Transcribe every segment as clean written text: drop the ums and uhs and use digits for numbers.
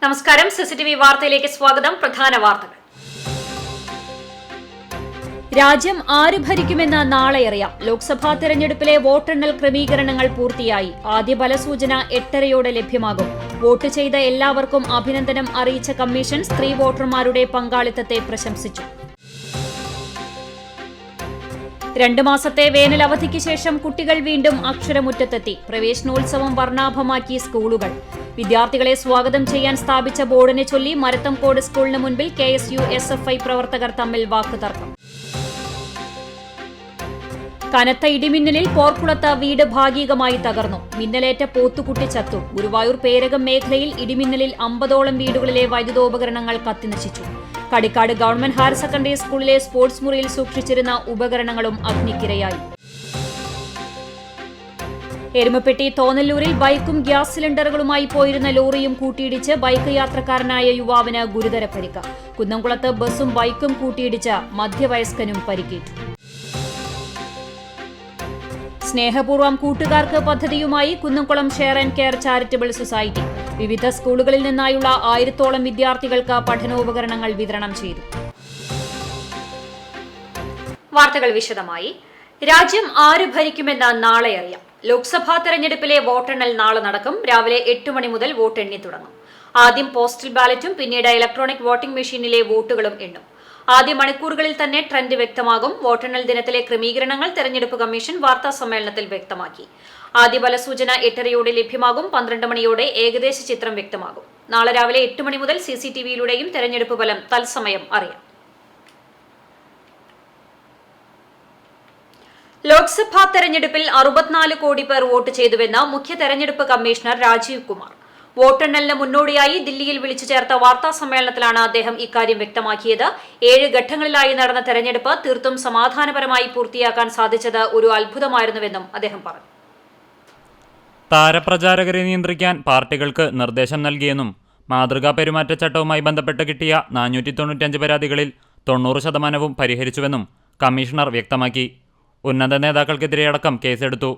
നമസ്കാരം. സിസിടിവി വാർത്തയിലേക്ക് സ്വാഗതം. പ്രധാന വാർത്തകൾ. രാജ്യം ആര് ഭരിക്കുമെന്ന് നാളെ അറിയാം. ലോക്സഭാ തെരഞ്ഞെടുപ്പിലെ വോട്ടെണ്ണൽ ക്രമീകരണങ്ങൾ പൂർത്തിയായി. ആദ്യ ഫലസൂചന 8:30 ലഭ്യമാകും. വോട്ട് ചെയ്ത എല്ലാവർക്കും അഭിനന്ദനം അറിയിച്ച കമ്മീഷൻ സ്ത്രീ വോട്ടർമാരുടെ പങ്കാളിത്തത്തെ പ്രശംസിച്ചു. 2 മാസത്തെ വേനൽ അവധിക്ക് ശേഷം കുട്ടികൾ വീണ്ടും അക്ഷരമുറ്റത്തെത്തി. പ്രവേശനോത്സവം വർണ്ണാഭമാക്കി സ്കൂളുകൾ. വിദ്യാർത്ഥികളെ സ്വാഗതം ചെയ്യാൻ സ്ഥാപിച്ച ബോർഡിനെ ചൊല്ലി മരത്തംകോട് സ്കൂളിന് മുൻപിൽ KSU-SFI പ്രവർത്തകർ തമ്മിൽ വാക്കുതർക്കം. കനത്ത ഇടിമിന്നലിൽ പോർക്കുളത്ത് വീട് ഭാഗികമായി തകർന്നു. മിന്നലേറ്റ പോത്തുകുട്ടി ചത്തു. ഗുരുവായൂർ പേരകം മേഖലയിൽ ഇടിമിന്നലിൽ 50ഓളം വീടുകളിലെ വൈദ്യുതോപകരണങ്ങൾ കത്തിനശിച്ചു. കടിക്കാട് ഗവൺമെന്റ് ഹയർ സെക്കൻഡറി സ്കൂളിലെ സ്പോർട്സ് മുറിയിൽ സൂക്ഷിച്ചിരുന്ന ഉപകരണങ്ങളും അഗ്നിക്കിരയായി. എരുമപ്പെട്ടി തോന്നല്ലൂരിൽ ബൈക്കും ഗ്യാസ് സിലിണ്ടറുകളുമായി പോയിരുന്ന ലോറിയും കൂട്ടിയിടിച്ച് ബൈക്ക് യാത്രക്കാരനായ യുവാവിന് ഗുരുതര പരിക്ക്. കുന്നംകുളത്ത് ബസും ബൈക്കും കൂട്ടിയിടിച്ച് മധ്യവയസ്കനും പരിക്കേറ്റു. സ്നേഹപൂർവ്വം കൂട്ടുകാർക്ക് പദ്ധതിയുമായി Kunnamkulam share and care charitable society വിവിധ സ്കൂളുകളിൽ നിന്നായുള്ള 1000ഓളം വിദ്യാർത്ഥികൾക്ക് പഠനോപകരണങ്ങൾ വിതരണം ചെയ്തു. വാർത്തകൾ വിശദമായി. രാജ്യം ആര് ഭരിക്കുമെന്ന് നാളെ അറിയാം. ലോക്സഭാ തെരഞ്ഞെടുപ്പിലെ വോട്ടെണ്ണൽ നാളെ നടക്കും. രാവിലെ 8 മണി മുതൽ വോട്ടെണ്ണി തുടങ്ങും. ആദ്യം പോസ്റ്റൽ ബാലറ്റും പിന്നീട് ഇലക്ട്രോണിക് വോട്ടിംഗ് മെഷീനിലെ വോട്ടുകളും എണ്ണും. ആദ്യ മണിക്കൂറുകളിൽ തന്നെ ട്രെൻഡ് വ്യക്തമാകും. വോട്ടെണ്ണൽ ദിനത്തിലെ ക്രമീകരണങ്ങൾ തെരഞ്ഞെടുപ്പ് കമ്മീഷൻ വാർത്താ സമ്മേളനത്തിൽ വ്യക്തമാക്കി. ആദ്യ ഫലസൂചന 8:30 ലഭ്യമാകും. 12 മണിയോടെ ഏകദേശ ചിത്രം വ്യക്തമാകും. നാളെ രാവിലെ 8 മണി മുതൽ CCTVയിലൂടെയും തെരഞ്ഞെടുപ്പ് ഫലം തത്സമയം അറിയാം. ലോക്സഭാ തെരഞ്ഞെടുപ്പിൽ 64 കോടി പേർ വോട്ട് ചെയ്തുവെന്ന് മുഖ്യ തെരഞ്ഞെടുപ്പ് കമ്മീഷണർ രാജീവ് കുമാർ. വോട്ടെണ്ണലിന് മുന്നോടിയായി ദില്ലിയിൽ വിളിച്ചു ചേർത്ത വാർത്താ സമ്മേളനത്തിലാണ് അദ്ദേഹം ഇക്കാര്യം വ്യക്തമാക്കിയത്. 7 ഘട്ടങ്ങളിലായി നടന്ന തെരഞ്ഞെടുപ്പ് തീർത്തും സമാധാനപരമായി പൂർത്തിയാക്കാൻ സാധിച്ചത് ഒരു അത്ഭുതമായിരുന്നുവെന്നും അദ്ദേഹം പറഞ്ഞു. താരപ്രചാരകരെ നിയന്ത്രിക്കാൻ പാർട്ടികൾക്ക് നിർദ്ദേശം നൽകിയെന്നും മാതൃകാ പെരുമാറ്റച്ചട്ടവുമായി ബന്ധപ്പെട്ട് കിട്ടിയ 495 പരാതികളിൽ 90% പരിഹരിച്ചുവെന്നും കമ്മീഷണർ വ്യക്തമാക്കി. ഉന്നത നേതാക്കൾക്കെതിരെയടക്കം കേസെടുത്തു.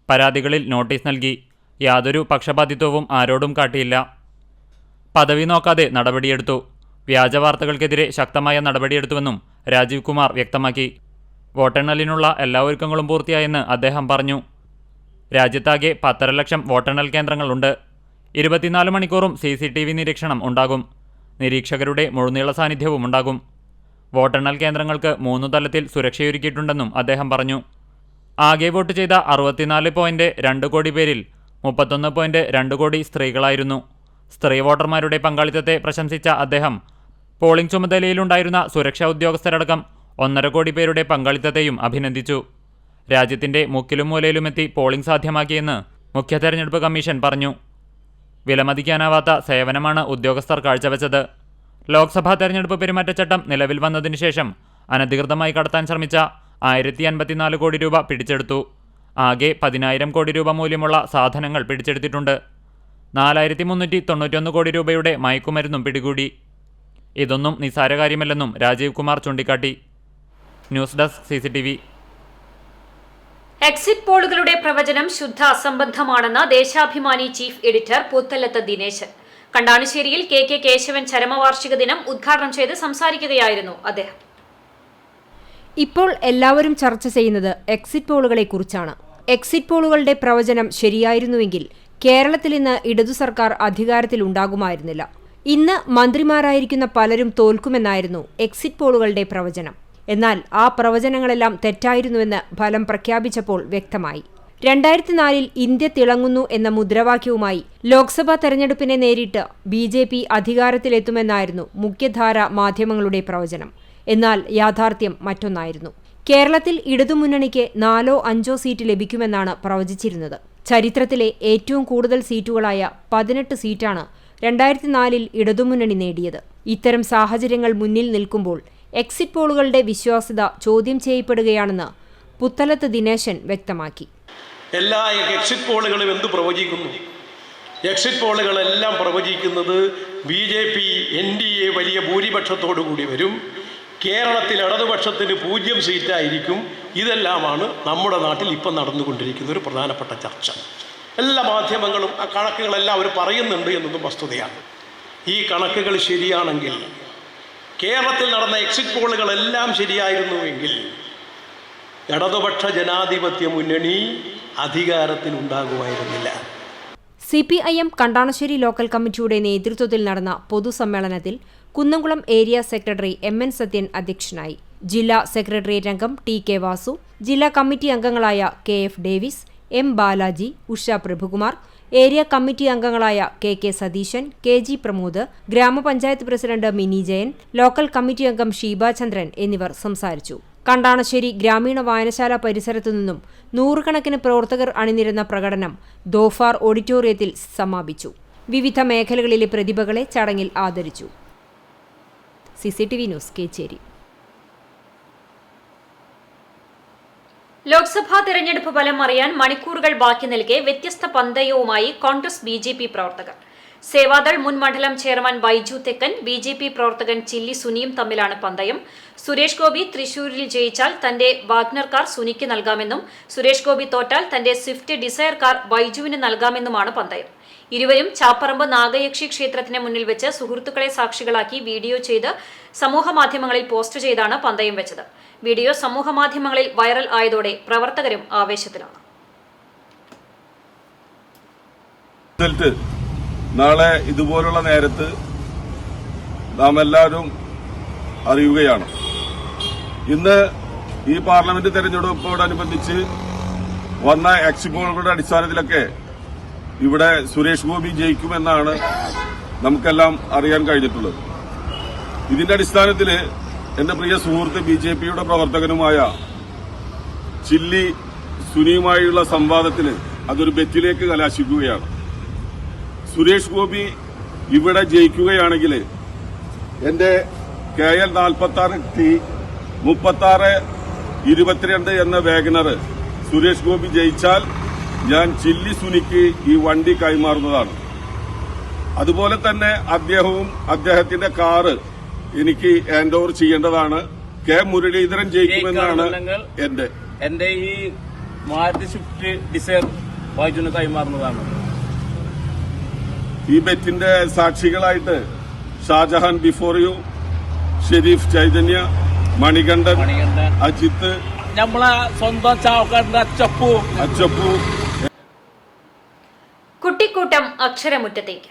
പരാതികളിൽ നോട്ടീസ് നൽകി. യാതൊരു പക്ഷപാതിത്വവും ആരോടും കാട്ടിയില്ല. പദവി നോക്കാതെ നടപടിയെടുത്തു. വ്യാജ വാർത്തകൾക്കെതിരെ ശക്തമായ നടപടിയെടുത്തുവെന്നും രാജീവ് കുമാർ വ്യക്തമാക്കി. വോട്ടെണ്ണലിനുള്ള എല്ലാ ഒരുക്കങ്ങളും പൂർത്തിയായെന്ന് അദ്ദേഹം പറഞ്ഞു. രാജ്യത്താകെ 10.5 ലക്ഷം വോട്ടെണ്ണൽ കേന്ദ്രങ്ങളുണ്ട്. 24 മണിക്കൂറും CCTV നിരീക്ഷണം ഉണ്ടാകും. നിരീക്ഷകരുടെ മുഴുനീള സാന്നിധ്യവും ഉണ്ടാകും. വോട്ടെണ്ണൽ കേന്ദ്രങ്ങൾക്ക് 3 തലത്തിൽ സുരക്ഷയൊരുക്കിയിട്ടുണ്ടെന്നും അദ്ദേഹം പറഞ്ഞു. ആകെ വോട്ട് ചെയ്ത 64.2 കോടി പേരിൽ 31.2 കോടി സ്ത്രീകളായിരുന്നു. സ്ത്രീ വോട്ടർമാരുടെ പങ്കാളിത്തത്തെ പ്രശംസിച്ച അദ്ദേഹം പോളിംഗ് ചുമതലയിലുണ്ടായിരുന്ന സുരക്ഷാ ഉദ്യോഗസ്ഥരടക്കം 1.5 കോടി പേരുടെ പങ്കാളിത്തത്തെയും അഭിനന്ദിച്ചു. രാജ്യത്തിന്റെ മുക്കിലും മൂലയിലുമെത്തി പോളിംഗ് സാധ്യമാക്കിയെന്ന് മുഖ്യ തെരഞ്ഞെടുപ്പ് കമ്മീഷൻ പറഞ്ഞു. വിലമതിക്കാനാവാത്ത സേവനമാണ് ഉദ്യോഗസ്ഥർ കാഴ്ചവെച്ചത്. ലോക്സഭാ തെരഞ്ഞെടുപ്പ് പെരുമാറ്റച്ചട്ടം നിലവിൽ വന്നതിനു ശേഷം അനധികൃതമായി കടത്താൻ ശ്രമിച്ച 1054 കോടി രൂപ പിടിച്ചെടുത്തു. ആകെ 10,000 കോടി രൂപ മൂല്യമുള്ള സാധനങ്ങൾ പിടിച്ചെടുത്തിട്ടുണ്ട്. 4391 കോടി രൂപയുടെ മയക്കുമരുന്നും പിടികൂടി. ഇതൊന്നും നിസ്സാര കാര്യമല്ലെന്നും രാജീവ് കുമാർ ചൂണ്ടിക്കാട്ടി. News desk CCTV. എക്സിറ്റ് പോളുകളുടെ പ്രവചനം ശുദ്ധ അസംബന്ധമാണെന്ന് ദേശാഭിമാനി ചീഫ് എഡിറ്റർ പുത്തലത്ത് ദിനേശൻ. കണ്ടാണശ്ശേരിയിൽ KK കേശവൻ ചരമവാർഷിക ദിനം ഉദ്ഘാടനം ചെയ്ത് സംസാരിക്കുകയായിരുന്നു അദ്ദേഹം. ഇപ്പോൾ എല്ലാവരും ചർച്ച ചെയ്യുന്നത് എക്സിറ്റ് പോളുകളെക്കുറിച്ചാണ്. എക്സിറ്റ് പോളുകളുടെ പ്രവചനം ശരിയായിരുന്നുവെങ്കിൽ കേരളത്തിൽ ഇന്ന് ഇടതു സർക്കാർ അധികാരത്തിലുണ്ടാകുമായിരുന്നില്ല. ഇന്ന് മന്ത്രിമാരായിരിക്കുന്ന പലരും തോൽക്കുമെന്നായിരുന്നു എക്സിറ്റ് പോളുകളുടെ പ്രവചനം. എന്നാൽ ആ പ്രവചനങ്ങളെല്ലാം തെറ്റായിരുന്നുവെന്ന് ഫലം പ്രഖ്യാപിച്ചപ്പോൾ വ്യക്തമായി. 2004 ഇന്ത്യ തിളങ്ങുന്നു എന്ന മുദ്രാവാക്യവുമായി ലോക്സഭാ തെരഞ്ഞെടുപ്പിനെ നേരിട്ട് BJP അധികാരത്തിലെത്തുമെന്നായിരുന്നു മുഖ്യധാര മാധ്യമങ്ങളുടെ പ്രവചനം. എന്നാൽ യാഥാർത്ഥ്യം മറ്റൊന്നായിരുന്നു. കേരളത്തിൽ ഇടതുമുന്നണിക്ക് 4-5 സീറ്റ് ലഭിക്കുമെന്നാണ് പ്രവചിച്ചിരുന്നത്. ചരിത്രത്തിലെ ഏറ്റവും കൂടുതൽ സീറ്റുകളായ 18 സീറ്റാണ് 2004 ഇടതുമുന്നണി നേടിയത്. ഇത്തരം സാഹചര്യങ്ങൾ മുന്നിൽ നിൽക്കുമ്പോൾ എക്സിറ്റ് പോളുകളുടെ വിശ്വാസ്യത ചോദ്യം ചെയ്യപ്പെടുകയാണെന്ന് പുത്തലത്ത് ദിനേശൻ വ്യക്തമാക്കി. എല്ലാ എക്സിറ്റ് പോളുകളും എന്ത് പ്രവചിക്കുന്നു? എക്സിറ്റ് പോളുകളെല്ലാം പ്രവചിക്കുന്നത് BJP NDA വലിയ ഭൂരിപക്ഷത്തോടു കൂടി വരും, കേരളത്തിൽ ഇടതുപക്ഷത്തിന് 0 സീറ്റായിരിക്കും. ഇതെല്ലാമാണ് നമ്മുടെ നാട്ടിൽ ഇപ്പം നടന്നുകൊണ്ടിരിക്കുന്ന ഒരു പ്രധാനപ്പെട്ട ചർച്ച. എല്ലാ മാധ്യമങ്ങളും ആ കണക്കുകളെല്ലാം അവർ പറയുന്നുണ്ട് എന്നതും വസ്തുതയാണ്. ഈ കണക്കുകൾ ശരിയാണെങ്കിൽ, കേരളത്തിൽ നടന്ന എക്സിറ്റ് പോളുകളെല്ലാം ശരിയായിരുന്നുവെങ്കിൽ ഇടതുപക്ഷ ജനാധിപത്യ മുന്നണി അധികാരത്തിലുണ്ടാകുമായിരുന്നില്ല. CPIM കണ്ടാണശ്ശേരി ലോക്കൽ കമ്മിറ്റിയുടെ നേതൃത്വത്തിൽ നടന്ന പൊതുസമ്മേളനത്തിൽ Kunnamkulam area secretary MN Sathyan അധ്യക്ഷനായി. ജില്ലാ സെക്രട്ടേറിയറ്റ് അംഗം TK വാസു, ജില്ലാ കമ്മിറ്റി അംഗങ്ങളായ KF Davis, M Balaji, Usha Prabhukumar, area committee അംഗങ്ങളായ KK സതീശൻ, KG പ്രമോദ്, ഗ്രാമപഞ്ചായത്ത് president mini Jayan, local committee അംഗം ഷീബ ചന്ദ്രൻ എന്നിവർ സംസാരിച്ചു. കണ്ടാണശ്ശേരി ഗ്രാമീണ വായനശാല പരിസരത്തു നിന്നും നൂറുകണക്കിന് പ്രവർത്തകർ അണിനിരുന്ന പ്രകടനം ദോഫാർ ഓഡിറ്റോറിയത്തിൽ സമാപിച്ചു. വിവിധ മേഖലകളിലെ പ്രതിഭകളെ ചടങ്ങിൽ ആദരിച്ചു. CCTV news, Kecheri. ലോക്സഭാ തെരഞ്ഞെടുപ്പ് ഫലം അറിയാൻ മണിക്കൂറുകൾ ബാക്കി നിൽക്കെ വ്യത്യസ്ത പന്തയവുമായി കോൺഗ്രസ് BJP പ്രവർത്തകർ. സേവാദൾ മുൻ മണ്ഡലം ചെയർമാൻ ബൈജു തെക്കൻ, BJP പ്രവർത്തകൻ ചില്ലി സുനിയും തമ്മിലാണ് പന്തയം. സുരേഷ് ഗോപി തൃശൂരിൽ ജയിച്ചാൽ തന്റെ വാഗ്നർ കാർ സുനിക്ക് നൽകാമെന്നും സുരേഷ് ഗോപി തോറ്റാൽ തന്റെ സ്വിഫ്റ്റ് ഡിസയർ കാർ ബൈജുവിന് നൽകാമെന്നുമാണ് പന്തയം. ഇരുവരും ചാപ്പറമ്പ് നാഗയക്ഷി ക്ഷേത്രത്തിന് മുന്നിൽ വെച്ച് സുഹൃത്തുക്കളെ സാക്ഷികളാക്കി വീഡിയോ ചെയ്ത് സമൂഹമാധ്യമങ്ങളിൽ പോസ്റ്റ് ചെയ്താണ് പന്തയം വെച്ചത്. വീഡിയോ സമൂഹമാധ്യമങ്ങളിൽ വൈറൽ ആയതോടെ പ്രവർത്തകരും ആവേശത്തിലാണ്. നാളെ ഇതുപോലുള്ള നേരത്ത് നാം എല്ലാവരും അറിയുകയാണ്. ഇന്ന് ഈ പാർലമെന്റ് തെരഞ്ഞെടുപ്പോടനുബന്ധിച്ച് വന്ന എക്സിറ്റ് പോളുകളുടെ അടിസ്ഥാനത്തിലൊക്കെ ഇവിടെ സുരേഷ് ഗോപി ജയിക്കുമെന്നാണ് നമുക്കെല്ലാം അറിയാൻ കഴിഞ്ഞിട്ടുള്ളത്. ഇതിന്റെ അടിസ്ഥാനത്തിൽ എന്റെ പ്രിയ സുഹൃത്ത് BJPയുടെ പ്രവർത്തകനുമായ ചില്ലി സുനിയുമായുള്ള സംവാദത്തിൽ അതൊരു ബെറ്റിലേക്ക് കലാശിക്കുകയാണ്. സുരേഷ് ഗോപി ഇവിടെ ജയിക്കുകയാണെങ്കിൽ എന്റെ KL 46 3622 എന്ന വാഗനർ സുരേഷ് ഗോപി ജയിച്ചാൽ ഞാൻ ചില്ലി സുനിക്ക് ഈ വണ്ടി കൈമാറുന്നതാണ്. അതുപോലെ തന്നെ അദ്ദേഹവും അദ്ദേഹത്തിന്റെ കാറ് എനിക്ക് ഹാൻഡ് ഓവർ ചെയ്യേണ്ടതാണ്. K മുരളീധരൻ ജയിക്കുമെന്നാണ് എന്റെ ഈ മാരുതി സ്വിഫ്റ്റ് ഡിസയർ ബൈജുവിന് കൈമാറുന്നതാണ്. ഈ ബെറ്റിന്റെ സാക്ഷികളായിട്ട് ഷാജഹാൻ ബിഫോർ യു, ഷെരീഫ് ചൈതന്യ, മണികണ്ഠൻ, അജിത്ത്, നമ്മളെ സ്വന്തം ചാവക്കാടിന്റെ അച്ചപ്പു. കുട്ടിക്കൂട്ടം അക്ഷരമുറ്റത്തേക്ക്.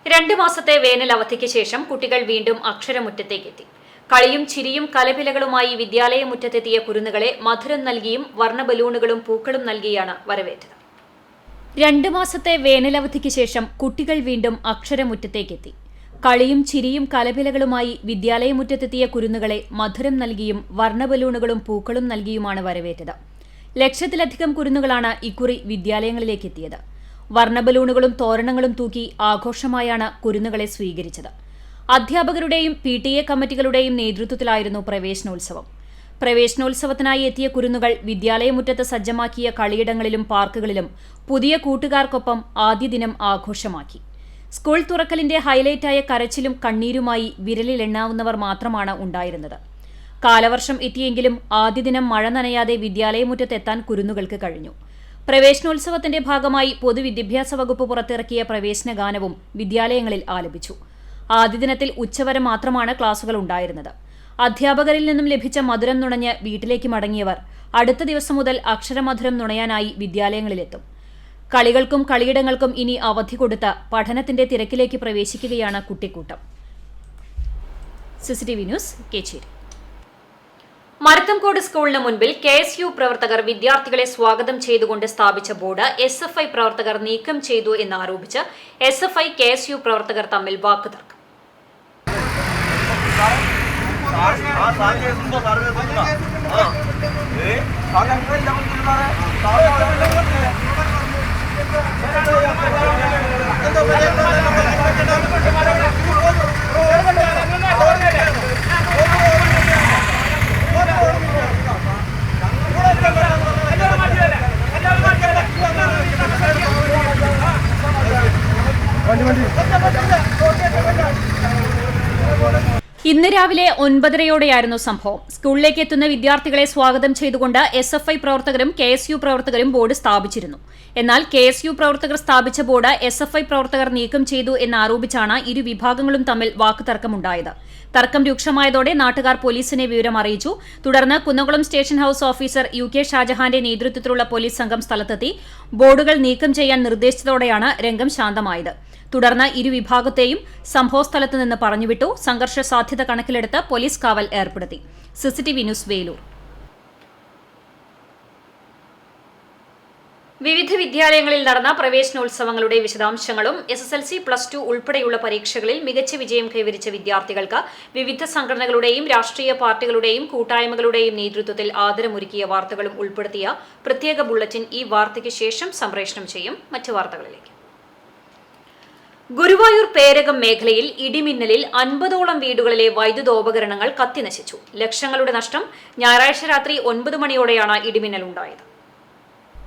രണ്ടു മാസത്തെ വേനൽ അവധിക്ക് ശേഷം കുട്ടികൾ വീണ്ടും അക്ഷരമുറ്റത്തേക്കെത്തി. കളിയും ചിരിയും കലപിലകളുമായി വിദ്യാലയമുറ്റത്തെത്തിയ കുരുന്നുകളെ മധുരം നൽകിയും വർണ്ണ ബലൂണുകളും പൂക്കളും നൽകിയാണ് വരവേറ്റത്. 2 മാസത്തെ വേനലവധിക്ക് ശേഷം കുട്ടികൾ വീണ്ടും അക്ഷരമുറ്റത്തേക്കെത്തി. കളിയും ചിരിയും കലപിലകളുമായി വിദ്യാലയമുറ്റത്തെത്തിയ കുരുന്നുകളെ മധുരം നൽകിയും വർണ്ണ ബലൂണുകളും പൂക്കളും നൽകിയുമാണ് വരവേറ്റത്. ലക്ഷത്തിലധികം കുരുന്നുകളാണ് ഇക്കുറി വിദ്യാലയങ്ങളിലേക്കെത്തിയത്. വർണ്ണ ബലൂണുകളും തോരണങ്ങളും തൂക്കി ആഘോഷമായാണ് കുരുന്നുകളെ സ്വീകരിച്ചത്. അധ്യാപകരുടെയും PTA കമ്മിറ്റികളുടെയും നേതൃത്വത്തിലായിരുന്നു പ്രവേശനോത്സവം. പ്രവേശനോത്സവത്തിനായി എത്തിയ കുരുന്നുകൾ വിദ്യാലയമുറ്റത്ത് സജ്ജമാക്കിയ കളിയിടങ്ങളിലും പാർക്കുകളിലും പുതിയ കൂട്ടുകാർക്കൊപ്പം ആദ്യ ദിനം ആഘോഷമാക്കി. സ്കൂൾ തുറക്കലിന്റെ ഹൈലൈറ്റായ കരച്ചിലും കണ്ണീരുമായി വിരലിലെണ്ണാവുന്നവർ മാത്രമാണ് ഉണ്ടായിരുന്നത്. കാലവർഷം എത്തിയെങ്കിലും ആദ്യ ദിനം മഴ നനയാതെ വിദ്യാലയമുറ്റത്തെത്താൻ കുരുന്നുകൾക്ക് കഴിഞ്ഞു. പ്രവേശനോത്സവത്തിന്റെ ഭാഗമായി പൊതുവിദ്യാഭ്യാസ വകുപ്പ് പുറത്തിറക്കിയ പ്രവേശന ഗാനവും വിദ്യാലയങ്ങളിൽ ആലപിച്ചു. ആദ്യ ദിനത്തിൽ ഉച്ചവരെ മാത്രമാണ് ക്ലാസുകൾ ഉണ്ടായിരുന്നത്. അധ്യാപകരിൽ നിന്നും ലഭിച്ച മധുരം നുണഞ്ഞ് വീട്ടിലേക്ക് മടങ്ങിയവർ അടുത്ത ദിവസം മുതൽ അക്ഷരമധുരം നുണയാനായി വിദ്യാലയങ്ങളിലെത്തും. കളികൾക്കും കളിയിടങ്ങൾക്കും ഇനി അവധി കൊടുത്ത് പഠനത്തിന്റെ തിരക്കിലേക്ക് പ്രവേശിക്കുകയാണ് കുട്ടിക്കൂട്ടം. CCTV news, Kechery. മരത്തംകോട് സ്കൂളിന് മുൻപിൽ KSU പ്രവർത്തകർ വിദ്യാർത്ഥികളെ സ്വാഗതം ചെയ്തുകൊണ്ട് സ്ഥാപിച്ച ബോർഡ് SFI പ്രവർത്തകർ നീക്കം ചെയ്തു എന്നാരോപിച്ച് SFI KSU പ്രവർത്തകർ തമ്മിൽ വാക്കുതർക്കം. ഇന്ന് രാവിലെ 9:30 സംഭവം. സ്കൂളിലേക്ക് എത്തുന്ന വിദ്യാർത്ഥികളെ സ്വാഗതം ചെയ്തുകൊണ്ട് SFI പ്രവർത്തകരും KSU പ്രവർത്തകരും ബോർഡ് സ്ഥാപിച്ചിരുന്നു. എന്നാൽ KSU പ്രവർത്തകർ സ്ഥാപിച്ച ബോർഡ് SFI പ്രവർത്തകർ നീക്കം ചെയ്തു എന്നാരോപിച്ചാണ് ഇരു വിഭാഗങ്ങളും തമ്മിൽ വാക്കുതർക്കമുണ്ടായത്. തർക്കം രൂക്ഷമായതോടെ നാട്ടുകാർ പോലീസിനെ വിവരം അറിയിച്ചു. തുടർന്ന് Kunnamkulam station house officer UK ഷാജഹാന്റെ നേതൃത്വത്തിലുള്ള പോലീസ് സംഘം സ്ഥലത്തെത്തി ബോർഡുകൾ നീക്കം ചെയ്യാൻ നിർദ്ദേശിച്ചതോടെയാണ് രംഗം ശാന്തമായത്. തുടർന്ന് ഇരു വിഭാഗത്തെയും സംഭവസ്ഥലത്ത് നിന്ന് പറഞ്ഞുവിട്ടു. സംഘർഷ സാധ്യത കണക്കിലെടുത്ത് പോലീസ് കാവൽ ഏർപ്പെടുത്തി. CCTV news Velur. വിവിധ വിദ്യാലയങ്ങളിൽ നടന്ന പ്രവേശനോത്സവങ്ങളുടെ വിശദാംശങ്ങളും SSLC, +2 ഉൾപ്പെടെയുള്ള പരീക്ഷകളിൽ മികച്ച വിജയം കൈവരിച്ച വിദ്യാർത്ഥികൾക്ക് വിവിധ സംഘടനകളുടെയും രാഷ്ട്രീയ പാർട്ടികളുടെയും കൂട്ടായ്മകളുടെയും നേതൃത്വത്തിൽ ആദരമൊരുക്കിയ വാർത്തകളും ഉൾപ്പെടുത്തിയ പ്രത്യേക ബുള്ളറ്റിൻ ഈ വാർത്തയ്ക്ക് ശേഷം സംപ്രേഷണം ചെയ്യും. മറ്റ് വാർത്തകളിലേക്ക്. ഗുരുവായൂർ പേരകം മേഖലയിൽ ഇടിമിന്നലിൽ 50ഓളം വീടുകളിലെ വൈദ്യുതോപകരണങ്ങൾ കത്തിനശിച്ചു. ലക്ഷങ്ങളുടെ നഷ്ടം. ഞായറാഴ്ച രാത്രി 9 മണിയോടെയാണ് ഇടിമിന്നലുണ്ടായത്.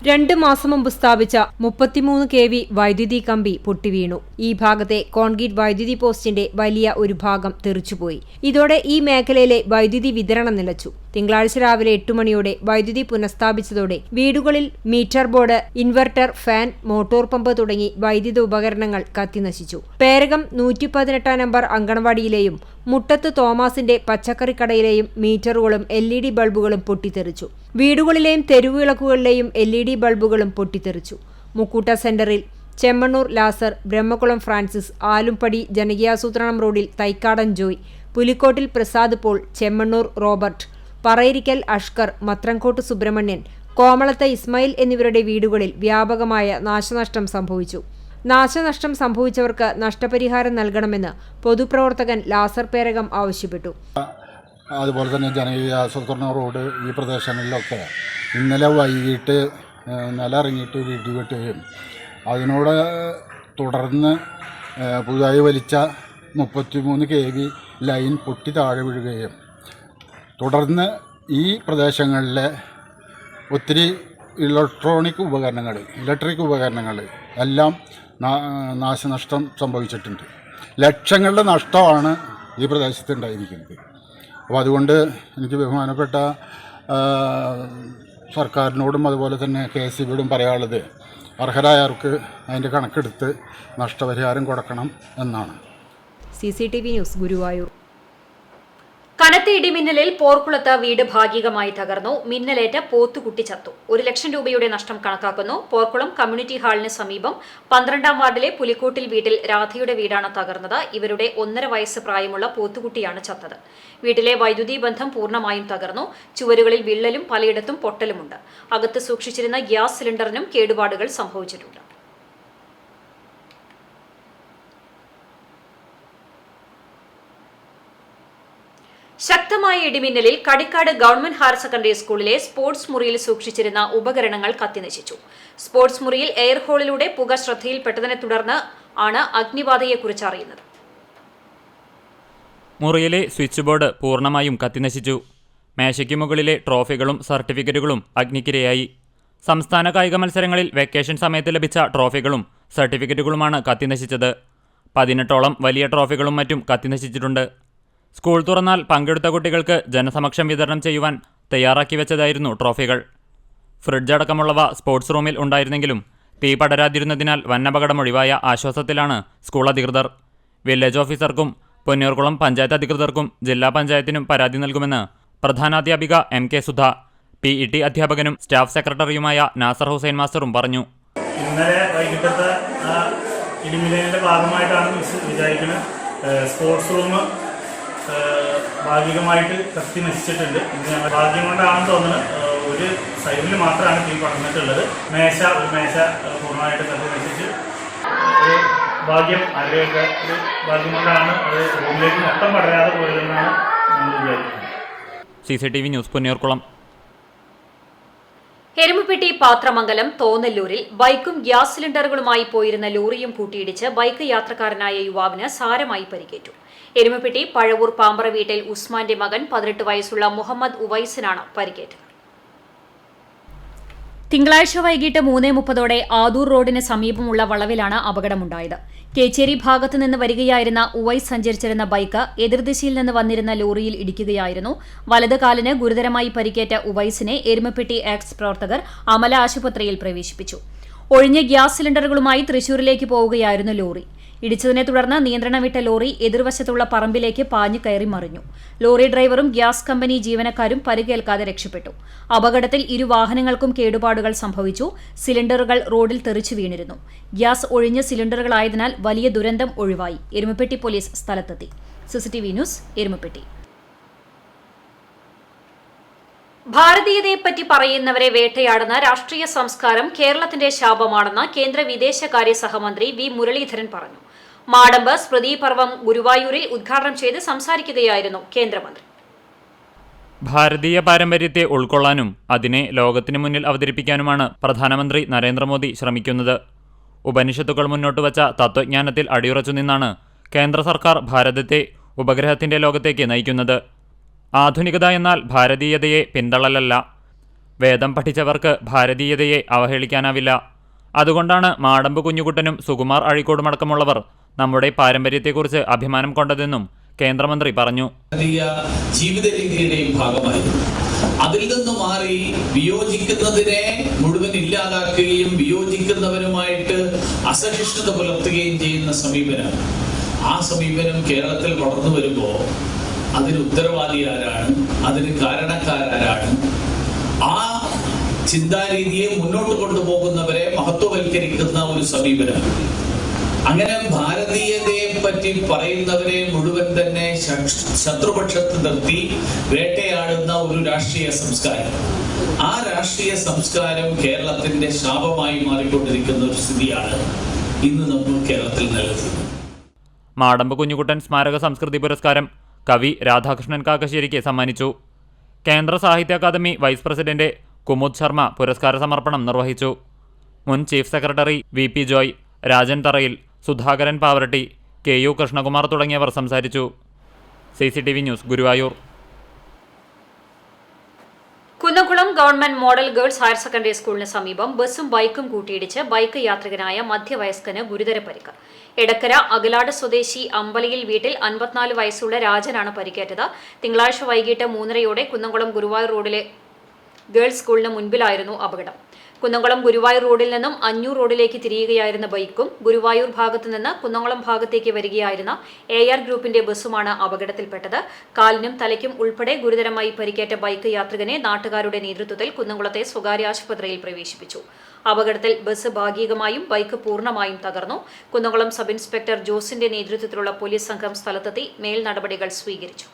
2 മാസം മുമ്പ് സ്ഥാപിച്ച 33 kV വൈദ്യുതി കമ്പി പൊട്ടിവീണു. ഈ ഭാഗത്തെ കോൺക്രീറ്റ് വൈദ്യുതി പോസ്റ്റിന്റെ വലിയ ഒരു ഭാഗം തെറിച്ചുപോയി. ഇതോടെ ഈ മേഖലയിലെ വൈദ്യുതി വിതരണം നിലച്ചു. തിങ്കളാഴ്ച രാവിലെ 8 മണിയോടെ വൈദ്യുതി പുനഃസ്ഥാപിച്ചതോടെ വീടുകളിൽ metre board, inverter, fan, motor pump തുടങ്ങി വൈദ്യുത ഉപകരണങ്ങൾ കത്തിനശിച്ചു. പേരകം 118 നമ്പർ അങ്കണവാടിയിലെയും മുട്ടത്ത് തോമാസിന്റെ പച്ചക്കറിക്കടയിലെയും മീറ്ററുകളും LED ബൾബുകളും പൊട്ടിത്തെറിച്ചു. വീടുകളിലെയും തെരുവിളക്കുകളിലെയും LED ബൾബുകളും പൊട്ടിത്തെറിച്ചു. മുക്കൂട്ട സെന്ററിൽ ചെമ്മണ്ണൂർ ലാസർ, ബ്രഹ്മകുളം ഫ്രാൻസിസ്, ആലുംപടി ജനകീയാസൂത്രണം റോഡിൽ തൈക്കാടൻ ജോയ്, പുലിക്കോട്ടിൽ പ്രസാദ് പോൾ, ചെമ്മണ്ണൂർ റോബർട്ട്, പറയിരിക്കൽ അഷ്കർ, മത്രങ്കോട്ട് സുബ്രഹ്മണ്യൻ, കോമളത്ത് ഇസ്മായിൽ എന്നിവരുടെ വീടുകളിൽ വ്യാപകമായ നാശനഷ്ടം സംഭവിച്ചു. നാശനഷ്ടം സംഭവിച്ചവർക്ക് നഷ്ടപരിഹാരം നൽകണമെന്ന് പൊതുപ്രവർത്തകൻ ലാസർ പേരകം ആവശ്യപ്പെട്ടു. അതുപോലെ തന്നെ ജനകീയാസൂത്രണ റോഡ് ഈ പ്രദേശങ്ങളിലൊക്കെ ഇന്നലെ വൈകിട്ട് നില ഇറങ്ങിയിട്ട് ഒരു ഇടിവെട്ടുകയും അതിനോട് തുടർന്ന് പുതുതായി വലിച്ച 33 kV ലൈൻ പൊട്ടി താഴെ വീഴുകയും തുടർന്ന് ഈ പ്രദേശങ്ങളിലെ ഒത്തിരി ഇലക്ട്രിക് ഉപകരണങ്ങൾ എല്ലാം നാശനഷ്ടം സംഭവിച്ചിട്ടുണ്ട്. ലക്ഷങ്ങളുടെ നഷ്ടമാണ് ഈ പ്രദേശത്ത് ഉണ്ടായിരിക്കുന്നത്. അപ്പോൾ അതുകൊണ്ട് എനിക്ക് ബഹുമാനപ്പെട്ട സർക്കാരിനോടും അതുപോലെ തന്നെ KSBയോടും പറയാനുള്ളത് അർഹരായവർക്ക് അതിൻ്റെ കണക്കെടുത്ത് നഷ്ടപരിഹാരം കൊടുക്കണം എന്നാണ്. CCTV news Guruvayur. കനത്ത ഇടിമിന്നലിൽ പോർക്കുളത്ത് വീട് ഭാഗികമായി തകർന്നു. മിന്നലേറ്റ പോത്തുകുട്ടി ചത്തു. 1 ലക്ഷം രൂപയുടെ നഷ്ടം കണക്കാക്കുന്നു. പോർക്കുളം കമ്മ്യൂണിറ്റി ഹാളിന് സമീപം 12ാം വാർഡിലെ പുലിക്കോട്ടിൽ വീട്ടിൽ രാധയുടെ വീടാണ് തകർന്നത്. ഇവരുടെ 1.5 വയസ്സ് പ്രായമുള്ള പോത്തുകുട്ടിയാണ് ചത്തത്. വീട്ടിലെ വൈദ്യുതി ബന്ധം പൂർണ്ണമായും തകർന്നു. ചുവരുകളിൽ വിള്ളലും പലയിടത്തും പൊട്ടലുമുണ്ട്. അകത്ത് സൂക്ഷിച്ചിരുന്ന ഗ്യാസ് സിലിണ്ടറിനും കേടുപാടുകൾ സംഭവിച്ചിട്ടുണ്ട്. ശക്തമായ ഇടിമിന്നലിൽ കടിക്കാട് ഗവൺമെന്റ് ഹയർ സെക്കൻഡറി സ്കൂളിലെ സ്പോർട്സ് മുറിയിൽ സൂക്ഷിച്ചിരുന്ന ഉപകരണങ്ങൾ കത്തിനശിച്ചു. സ്പോർട്സ് മുറിയിൽ എയർ ഹോളിലൂടെ പുക ശ്രദ്ധയിൽപ്പെട്ടതിനെ തുടർന്ന് ആണ് അഗ്നിബാധയെക്കുറിച്ച് അറിയുന്നത്. മുറിയിലെ സ്വിച്ച് ബോർഡ് പൂർണ്ണമായും കത്തിനശിച്ചു. മേശയ്ക്ക് മുകളിലെ ട്രോഫികളും സർട്ടിഫിക്കറ്റുകളും അഗ്നിക്കിരയായി. സംസ്ഥാന കായിക മത്സരങ്ങളിൽ വെക്കേഷൻ സമയത്ത് ലഭിച്ച ട്രോഫികളും സർട്ടിഫിക്കറ്റുകളുമാണ് കത്തിനശിച്ചത്. 18ഓളം വലിയ ട്രോഫികളും മറ്റും കത്തിനശിച്ചിട്ടുണ്ട്. സ്കൂൾ തുറന്നാൽ പങ്കെടുത്ത കുട്ടികൾക്ക് ജനസമക്ഷം വിതരണം ചെയ്യുവാൻ തയ്യാറാക്കി വെച്ചതായിരുന്നു ട്രോഫികൾ. ഫ്രിഡ്ജ് അടക്കമുള്ളവ സ്പോർട്സ് റൂമിൽ ഉണ്ടായിരുന്നെങ്കിലും തീ പടരാതിരുന്നതിനാൽ വന്നപകടം ഒഴിവായ ആശ്വാസത്തിലാണ് സ്കൂൾ അധികൃതർ. വില്ലേജ് ഓഫീസർക്കും പൊന്നിയൂർക്കുളം പഞ്ചായത്ത് അധികൃതർക്കും ജില്ലാ പഞ്ചായത്തിനും പരാതി നൽകുമെന്ന് പ്രധാനാധ്യാപിക MK സുധ, PET അധ്യാപകനും സ്റ്റാഫ് സെക്രട്ടറിയുമായ നാസർ ഹുസൈൻ മാസ്റ്ററും പറഞ്ഞു. ഇന്നലെ വൈകിട്ടത്തെ ഇടിമിന്നലിന്റെ ഭാഗമായിട്ടാണ് വിചാരിക്കുന്നത്. സ്പോർട്സ് റൂം ഭാഗികമായിട്ട് കത്തി നശിച്ചിട്ടുണ്ട്. ഭാഗ്യം കൊണ്ടാണെന്ന് തോന്നുന്നത് ഒരു സൈഡിൽ മാത്രമാണ് തീ പടർന്നിട്ടുള്ളത്. ഒരു മേശ പൂർണ്ണമായിട്ട് കത്തി നശിച്ച് ഒരു ഭാഗ്യം ആരുടെയൊക്കെ ഒരു ഭാഗ്യം കൊണ്ടാണ് അത് റൂമിലേക്ക് മൊത്തം പടരാതെ പോയതെന്നാണ് നമ്മൾ വിചാരിക്കുന്നത്. CCTV news Ponniyurkulam. എരുമപ്പെട്ടി പാത്രമംഗലം തോന്നല്ലൂരിൽ ബൈക്കും ഗ്യാസ് സിലിണ്ടറുകളുമായി പോയിരുന്ന ലോറിയും കൂട്ടിയിടിച്ച് ബൈക്ക് യാത്രക്കാരനായ യുവാവിന് സാരമായി പരിക്കേറ്റു. എരുമപ്പെട്ടി പഴവൂർ പാമ്പറ വീട്ടിൽ ഉസ്മാന്റെ മകൻ 18 വയസ്സുള്ള മുഹമ്മദ് ഉവൈസിനാണ് പരിക്കേറ്റത്. തിങ്കളാഴ്ച വൈകിട്ട് 3:30 ആദൂർ റോഡിന് സമീപമുള്ള വളവിലാണ് അപകടമുണ്ടായത്. കേച്ചേരി ഭാഗത്തു നിന്ന് വരികയായിരുന്ന ഉവൈസ് സഞ്ചരിച്ചിരുന്ന ബൈക്ക് എതിർദിശയിൽ നിന്ന് വന്നിരുന്ന ലോറിയിൽ ഇടിക്കുകയായിരുന്നു. വലത് കാലിന് ഗുരുതരമായി പരിക്കേറ്റ ഉവൈസിനെ എരുമപ്പെട്ടി ആക്ട്സ് പ്രവർത്തകർ അമല ആശുപത്രിയിൽ പ്രവേശിപ്പിച്ചു. ഒഴിഞ്ഞ ഗ്യാസ് സിലിണ്ടറുകളുമായി തൃശൂരിലേക്ക് പോവുകയായിരുന്നു ലോറി. ഇടിച്ചതിനെ തുടർന്ന് നിയന്ത്രണം വിട്ട ലോറി എതിർവശത്തുള്ള പറമ്പിലേക്ക് പാഞ്ഞു കയറി മറിഞ്ഞു. ലോറി ഡ്രൈവറും ഗ്യാസ് കമ്പനി ജീവനക്കാരും പരിക്കേൽക്കാതെ രക്ഷപ്പെട്ടു. അപകടത്തിൽ ഇരു വാഹനങ്ങൾക്കും കേടുപാടുകൾ സംഭവിച്ചു. സിലിണ്ടറുകൾ റോഡിൽ തെറിച്ചു വീണിരുന്നു. ഗ്യാസ് ഒഴിഞ്ഞ സിലിണ്ടറുകളായതിനാൽ വലിയ ദുരന്തം ഒഴിവായി. എരുമപ്പെട്ടി പോലീസ് സ്ഥലത്തെത്തി. CCTV news, Erumapetty. ഭാരതീയതയെപ്പറ്റി പറയുന്നവരെ വേട്ടയാടുന്ന രാഷ്ട്രീയ സംസ്കാരം കേരളത്തിന്റെ ശാപമാണെന്ന് കേന്ദ്ര വിദേശകാര്യ സഹമന്ത്രി വി മുരളീധരൻ പറഞ്ഞു. മാടമ്പ് സ്മൃതി പർവം ഗുരുവായൂരിൽ ഉദ്ഘാടനം ചെയ്ത് സംസാരിക്കുകയായിരുന്നു കേന്ദ്രമന്ത്രി. ഭാരതീയ പാരമ്പര്യത്തെ ഉൾക്കൊള്ളാനും അതിനെ ലോകത്തിനു മുന്നിൽ അവതരിപ്പിക്കാനുമാണ് പ്രധാനമന്ത്രി നരേന്ദ്രമോദി ശ്രമിക്കുന്നത്. ഉപനിഷത്തുകൾ മുന്നോട്ടുവച്ച തത്വജ്ഞാനത്തിൽ അടിയുറച്ചു നിന്നാണ് കേന്ദ്ര സർക്കാർ ഭാരതത്തെ ഉപഗ്രഹത്തിന്റെ ലോകത്തേക്ക് നയിക്കുന്നത്. ആധുനികത എന്നാൽ ഭാരതീയതയെ പിന്തള്ളലല്ല. വേദം പഠിച്ചവർക്ക് ഭാരതീയതയെ അവഹേളിക്കാനാവില്ല. അതുകൊണ്ടാണ് മാടമ്പ് കുഞ്ഞുകുട്ടനും സുകുമാർ അഴീക്കോടുമടക്കമുള്ളവർ നമ്മുടെ പാരമ്പര്യത്തെക്കുറിച്ച് അഭിമാനം കൊണ്ടതെന്നും കേന്ദ്രമന്ത്രി പറഞ്ഞു. ജീവിത രീതിയുടെയും ഭാഗമായി അതിൽ നിന്ന് മാറി വിയോജിക്കുന്നതിനെ മുഴുവൻ ഇല്ലാതാക്കുകയും വിയോജിക്കുന്നവരുമായിട്ട് അസഹിഷ്ണുത പുലർത്തുകയും ചെയ്യുന്ന സമീപനം, ആ സമീപനം കേരളത്തിൽ വളർന്നു വരുമ്പോൾ അതിന് ഉത്തരവാദി ആരാണ്, അതിന് കാരണക്കാരാരാണ്, ആ ചിന്താരീതിയെ മുന്നോട്ട് കൊണ്ടുപോകുന്നവരെ മഹത്വവൽക്കരിക്കുന്ന ഒരു സമീപനം. അങ്ങനെ ഭാരതീയതയെ പറ്റി പറയുന്നവരെ മുഴുവൻ തന്നെ ശത്രുപക്ഷത്ത് നിർത്തി വേട്ടയാടുന്ന ഒരു രാഷ്ട്രീയ സംസ്കാരം, ആ രാഷ്ട്രീയ സംസ്കാരം കേരളത്തിന്റെ ശാപമായി മാറിക്കൊണ്ടിരിക്കുന്ന ഒരു സ്ഥിതിയാണ് ഇന്ന് നമ്മൾ കേരളത്തിൽ നിലനിൽക്കുന്നത്. മാടമ്പ് കുഞ്ഞുകുട്ടൻ സ്മാരക സംസ്കൃതി പുരസ്കാരം കവി രാധാകൃഷ്ണൻ കാക്കശ്ശേരിക്ക് സമ്മാനിച്ചു. കേന്ദ്ര സാഹിത്യ അക്കാദമി വൈസ് പ്രസിഡന്റ് കുമുദ് ശർമ്മ പുരസ്കാര സമർപ്പണം നിർവഹിച്ചു. മുൻ chief secretary VP Joy, Rajan Tharayil, Sudhakaran Pavaratti, KU Krishnakumar തുടങ്ങിയവർ സംസാരിച്ചു. CCTV news, Guruvayur. Kunnamkulam government model girls higher secondary സ്കൂളിന് സമീപം ബസും ബൈക്കും കൂട്ടിയിടിച്ച് ബൈക്ക് യാത്രികനായ മധ്യവയസ്കന് ഗുരുതര പരിക്ക്. എടക്കര അകലാട് സ്വദേശി അമ്പലയിൽ വീട്ടിൽ 54 വയസ്സുള്ള രാജനാണ് പരിക്കേറ്റത്. തിങ്കളാഴ്ച വൈകിട്ട് 3:30 കുന്നംകുളം ഗുരുവായൂർ റോഡിലെ ഗേൾസ് സ്കൂളിന് മുൻപിലായിരുന്നു അപകടം. കുന്നംകുളം ഗുരുവായൂർ റോഡിൽ നിന്നും അഞ്ഞൂർ റോഡിലേക്ക് തിരിയുകയായിരുന്ന ബൈക്കും ഗുരുവായൂർ ഭാഗത്തു നിന്ന് കുന്നംകുളം ഭാഗത്തേക്ക് വരികയായിരുന്ന AR ഗ്രൂപ്പിന്റെ ബസ്സുമാണ് അപകടത്തിൽപ്പെട്ടത്. കാലിനും തലയ്ക്കും ഉൾപ്പെടെ ഗുരുതരമായി പരിക്കേറ്റ ബൈക്ക് യാത്രികനെ നാട്ടുകാരുടെ നേതൃത്വത്തിൽ കുന്നംകുളത്തെ സ്വകാര്യ ആശുപത്രിയിൽ പ്രവേശിപ്പിച്ചു. അപകടത്തിൽ ബസ് ഭാഗികമായും ബൈക്ക് പൂർണ്ണമായും തകർന്നു. കുന്നംകുളം സബ് ഇൻസ്പെക്ടർ ജോസിന്റെ നേതൃത്വത്തിലുള്ള പോലീസ് സംഘം സ്ഥലത്തെത്തി മേൽ നടപടികൾ സ്വീകരിച്ചു.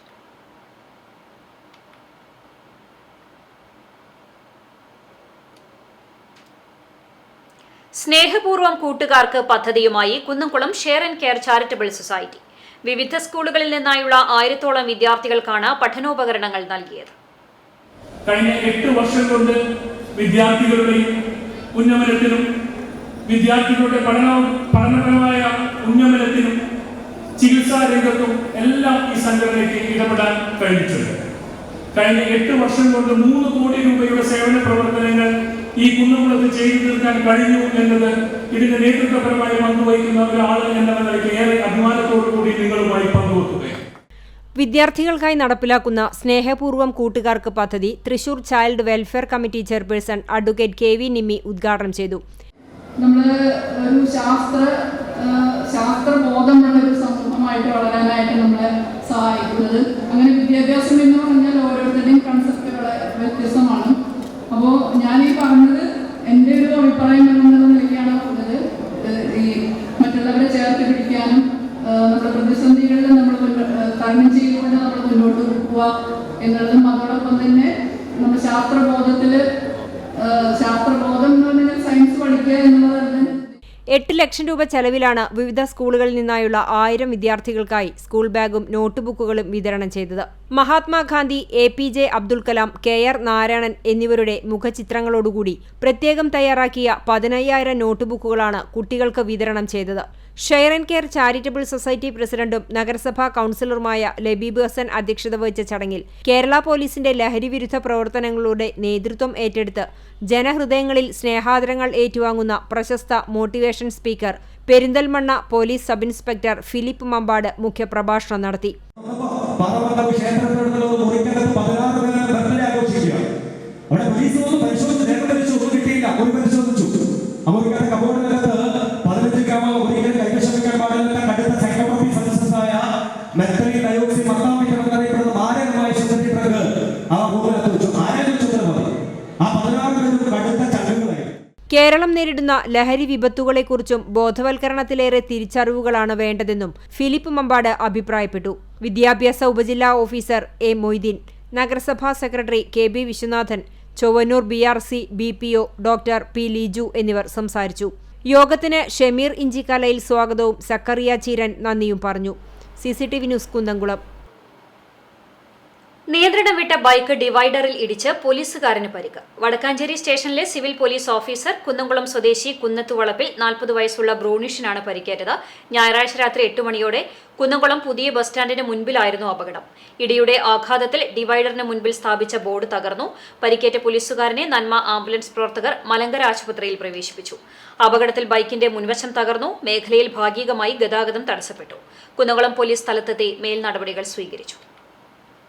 സ്നേഹപൂർവ്വം കൂട്ടുകാർക്ക് പദ്ധതിയുമായി Kunnamkulam share and care charitable society വിവിധ സ്കൂളുകളിൽ നിന്നായുള്ള 1000-ഓളം വിദ്യാർത്ഥികൾക്കാണ് പഠനോപകരണങ്ങൾ നൽകിയത്. കഴിഞ്ഞ 8 വർഷം കൊണ്ട് വിദ്യാർത്ഥികളുടെയും ഉന്നമനത്തിനും വിദ്യാർത്ഥികളുടെ പഠനപരമായ ഉന്നമനത്തിനും ചികിത്സാ രംഗത്തും എല്ലാം ഈ സംഘടനയ്ക്ക് ഇടപെടാൻ കഴിഞ്ഞിട്ടുണ്ട്. കഴിഞ്ഞ 8 വർഷം കൊണ്ട് 3 കോടി രൂപയുടെ സേവന പ്രവർത്തനങ്ങൾ ഈ കുന്നംകുളത്ത് ചെയ്തു തീർക്കാൻ കഴിഞ്ഞു എന്നത് ഇതിന്റെ നേതൃത്വപരമായി പങ്കുവഹിക്കുന്ന ഒരാൾ എന്ന നിലയ്ക്ക് ഏറെ അഭിമാനത്തോടുകൂടി നിങ്ങളുമായി പങ്കുവെക്കുകയാണ്. വിദ്യാർത്ഥികൾക്കായി നടപ്പിലാക്കുന്ന സ്നേഹപൂർവ്വം കൂട്ടുകാർക്ക് പദ്ധതി Thrissur child welfare committee chairperson advocate KV Nimmi ഉദ്ഘാടനം ചെയ്തു. നമ്മൾ ഒരു ശാസ്ത്രബോധമുള്ള ഒരു സമൂഹമായിട്ട് വളരാനായിട്ട് നമ്മളെ സഹായിക്കുന്നത്. അങ്ങനെ വിദ്യാഭ്യാസം എന്ന് പറഞ്ഞാൽ ഓരോരുത്തരുടെയും കൺസെപ്റ്റുകൾ വ്യത്യസ്തമാണ്. അപ്പോൾ ഞാൻ ഈ പറഞ്ഞത് എൻ്റെ ഒരു അഭിപ്രായം എന്നുള്ള നിലയ്ക്കാണ് പറഞ്ഞത്. ഈ മറ്റുള്ളവരെ ചേർത്ത് പിടിക്കാനും നമ്മുടെ പ്രതിസന്ധികളിൽ നമ്മൾ തരണം ചെയ്തുകൊണ്ട് നമ്മൾ മുന്നോട്ട് പോവുക എന്നുള്ളതും, അതോടൊപ്പം തന്നെ നമ്മുടെ ശാസ്ത്രബോധം എന്ന് പറഞ്ഞാൽ സയൻസ് പഠിക്കുക എന്നുള്ളത്. 8 ലക്ഷം രൂപ ചെലവിലാണ് വിവിധ സ്കൂളുകളിൽ നിന്നായുള്ള 1000 വിദ്യാർത്ഥികൾക്കായി സ്കൂൾ ബാഗും നോട്ട് ബുക്കുകളും വിതരണം ചെയ്തത്. മഹാത്മാഗാന്ധി, APJ അബ്ദുൽ കലാം, KR നാരായണൻ എന്നിവരുടെ മുഖചിത്രങ്ങളോടുകൂടി പ്രത്യേകം തയ്യാറാക്കിയ 15,000 നോട്ട്ബുക്കുകളാണ് കുട്ടികൾക്ക് വിതരണം ചെയ്തത്. Share and care charitable society പ്രസിഡന്റും നഗരസഭാ കൌൺസിലറുമായ ലബീബ് ഹസൻ അധ്യക്ഷത വഹിച്ച ചടങ്ങിൽ കേരള പോലീസിന്റെ ലഹരിവിരുദ്ധ പ്രവർത്തനങ്ങളുടെ നേതൃത്വം ഏറ്റെടുത്ത് ജനഹൃദയങ്ങളിൽ സ്നേഹാദരങ്ങൾ ഏറ്റുവാങ്ങുന്ന പ്രശസ്ത motivation speaker Perinthalmanna police sub inspector Philip Mambad മുഖ്യപ്രഭാഷണം നടത്തി. കേരളം നേരിടുന്ന ലഹരി വിപത്തുകളെക്കുറിച്ചും ബോധവൽക്കരണത്തിലേറെ തിരിച്ചറിവുകളാണ് വേണ്ടതെന്നും ഫിലിപ്പ് മമ്പാട് അഭിപ്രായപ്പെട്ടു. വിദ്യാഭ്യാസ ഉപജില്ലാ ഓഫീസർ A. മൊയ്തീൻ, നഗരസഭാ secretary KB Viswanathan, Chowwannur BRC BPO doctor P. Leeju എന്നിവർ സംസാരിച്ചു. യോഗത്തിന് ഷമീർ ഇഞ്ചിക്കലയിൽ സ്വാഗതവും സക്കറിയ ചീരൻ നന്ദിയും പറഞ്ഞു. CCTV news Kunnamkulam. നിയന്ത്രണം വിട്ട ബൈക്ക് ഡിവൈഡറിൽ ഇടിച്ച് പോലീസുകാരന് പരിക്ക്. വടക്കാഞ്ചേരി സ്റ്റേഷനിലെ സിവിൽ പോലീസ് ഓഫീസർ കുന്നംകുളം സ്വദേശി കുന്നത്തുവളപ്പിൽ 40 വയസ്സുള്ള ബ്രൂണിഷിനാണ് പരിക്കേറ്റത്. ഞായറാഴ്ച രാത്രി 8 മണിയോടെ കുന്നംകുളം പുതിയ ബസ് സ്റ്റാൻഡിന് മുൻപിലായിരുന്നു അപകടം. ഇടിയുടെ ആഘാതത്തിൽ ഡിവൈഡറിന് മുൻപിൽ സ്ഥാപിച്ച ബോർഡ് തകർന്നു. പരിക്കേറ്റ പോലീസുകാരനെ നന്മ ആംബുലൻസ് പ്രവർത്തകർ മലങ്കര ആശുപത്രിയിൽ പ്രവേശിപ്പിച്ചു. അപകടത്തിൽ ബൈക്കിന്റെ മുൻവശം തകർന്നു. മേഖലയിൽ ഭാഗികമായി ഗതാഗതം തടസ്സപ്പെട്ടു. കുന്നംകുളം പോലീസ് സ്ഥലത്തെത്തി മേൽ നടപടികൾ സ്വീകരിച്ചു.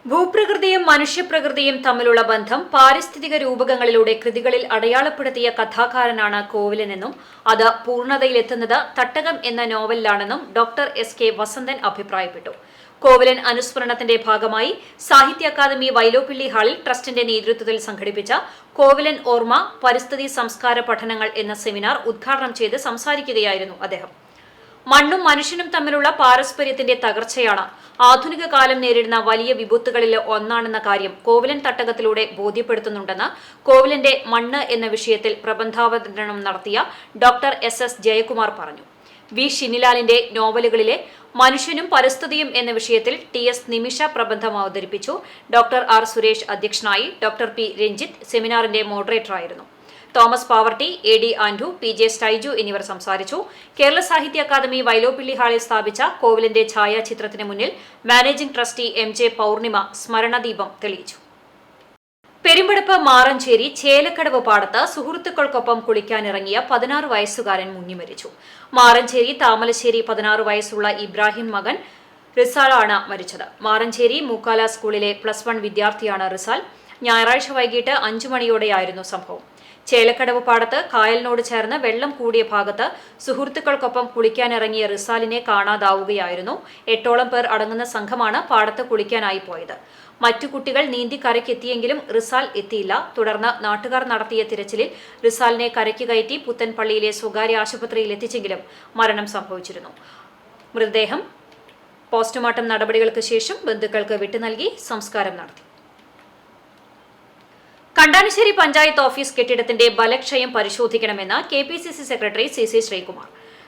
ഭൂപ്രകൃതിയും മനുഷ്യപ്രകൃതിയും തമ്മിലുള്ള ബന്ധം പാരിസ്ഥിതിക രൂപകങ്ങളിലൂടെ കൃതികളിൽ അടയാളപ്പെടുത്തിയ കഥാകാരനാണ് കോവിലനെന്നും അത് പൂർണ്ണതയിലെത്തുന്നത് തട്ടകം എന്ന നോവലിലാണെന്നും ഡോക്ടർ SK വസന്തൻ അഭിപ്രായപ്പെട്ടു. കോവിലൻ അനുസ്മരണത്തിന്റെ ഭാഗമായി സാഹിത്യ അക്കാദമി വൈലോപ്പിള്ളി ഹാളിൽ ട്രസ്റ്റിന്റെ നേതൃത്വത്തിൽ സംഘടിപ്പിച്ച കോവിലൻ ഓർമ്മ പരിസ്ഥിതി സംസ്കാര പഠനങ്ങൾ എന്ന സെമിനാർ ഉദ്ഘാടനം ചെയ്ത് സംസാരിക്കുകയായിരുന്നു അദ്ദേഹം. മണ്ണും മനുഷ്യനും തമ്മിലുള്ള പാരസ്പര്യത്തിന്റെ തകർച്ചയാണ് ആധുനിക കാലം നേരിടുന്ന വലിയ വിപത്തുകളിൽ ഒന്നാണെന്ന കാര്യം കോവിലൻ തട്ടകത്തിലൂടെ ബോധ്യപ്പെടുത്തുന്നുണ്ടെന്ന് കോവിലന്റെ മണ്ണ് എന്ന വിഷയത്തിൽ പ്രബന്ധാവതരണം നടത്തിയ ഡോക്ടർ SS ജയകുമാർ പറഞ്ഞു. V. ഷിനിലാലിന്റെ നോവലുകളിലെ മനുഷ്യനും പരിസ്ഥിതിയും എന്ന വിഷയത്തിൽ TS നിമിഷ പ്രബന്ധം അവതരിപ്പിച്ചു. Doctor R. സുരേഷ് അധ്യക്ഷനായി. Doctor P. രഞ്ജിത്ത് സെമിനാറിന്റെ മോഡറേറ്ററായിരുന്നു. Thomas Pavaratty, AD Andrew, PJ Styju എന്നിവർ സംസാരിച്ചു. കേരള സാഹിത്യ അക്കാദമി വൈലോപ്പിള്ളി ഹാളിൽ സ്ഥാപിച്ച കോവിലന്റെ ഛായാചിത്രത്തിന് മുന്നിൽ മാനേജിംഗ് ട്രസ്റ്റി MJ പൗർണിമ സ്മരണദീപം തെളിയിച്ചു. പെരുമ്പടപ്പ് മാറഞ്ചേരി ചേലക്കടവ് പാടത്ത് സുഹൃത്തുക്കൾക്കൊപ്പം കുളിക്കാനിറങ്ങിയ 16 വയസ്സുകാരൻ മുങ്ങിമരിച്ചു. മാറഞ്ചേരി താമലശ്ശേരി 16 വയസ്സുള്ള ഇബ്രാഹിം മകൻ റിസാലാണ് മരിച്ചത്. മാറഞ്ചേരി മൂക്കാല സ്കൂളിലെ +1 വിദ്യാർത്ഥിയാണ് റിസാൽ. ഞായറാഴ്ച വൈകിട്ട് 5 മണിയോടെയായിരുന്നു സംഭവം. ചേലക്കടവ് പാടത്ത് കായലിനോട് ചേർന്ന് വെള്ളം കൂടിയ ഭാഗത്ത് സുഹൃത്തുക്കൾക്കൊപ്പം കുളിക്കാനിറങ്ങിയ റിസാലിനെ കാണാതാവുകയായിരുന്നു. 8ഓളം പേർ അടങ്ങുന്ന സംഘമാണ് പാടത്ത് കുളിക്കാനായി പോയത്. മറ്റു കുട്ടികൾ നീന്തി കരയ്ക്കെത്തിയെങ്കിലും റിസാൽ എത്തിയില്ല. തുടർന്ന് നാട്ടുകാർ നടത്തിയ തിരച്ചിലിൽ റിസാലിനെ കരയ്ക്ക് കയറ്റി പുത്തൻപള്ളിയിലെ സ്വകാര്യ ആശുപത്രിയിൽ എത്തിച്ചെങ്കിലും മരണം സംഭവിച്ചിരുന്നു. മൃതദേഹം പോസ്റ്റ്മോർട്ടം നടപടികൾക്ക് ശേഷം ബന്ധുക്കൾക്ക് വിട്ടുനൽകി സംസ്കാരം നടത്തി. കണ്ടാനശ്ശേരി പഞ്ചായത്ത് ഓഫീസ് കെട്ടിടത്തിന്റെ ബലക്ഷയം പരിശോധിക്കണമെന്ന് KPCC secretary CC Sreekumar.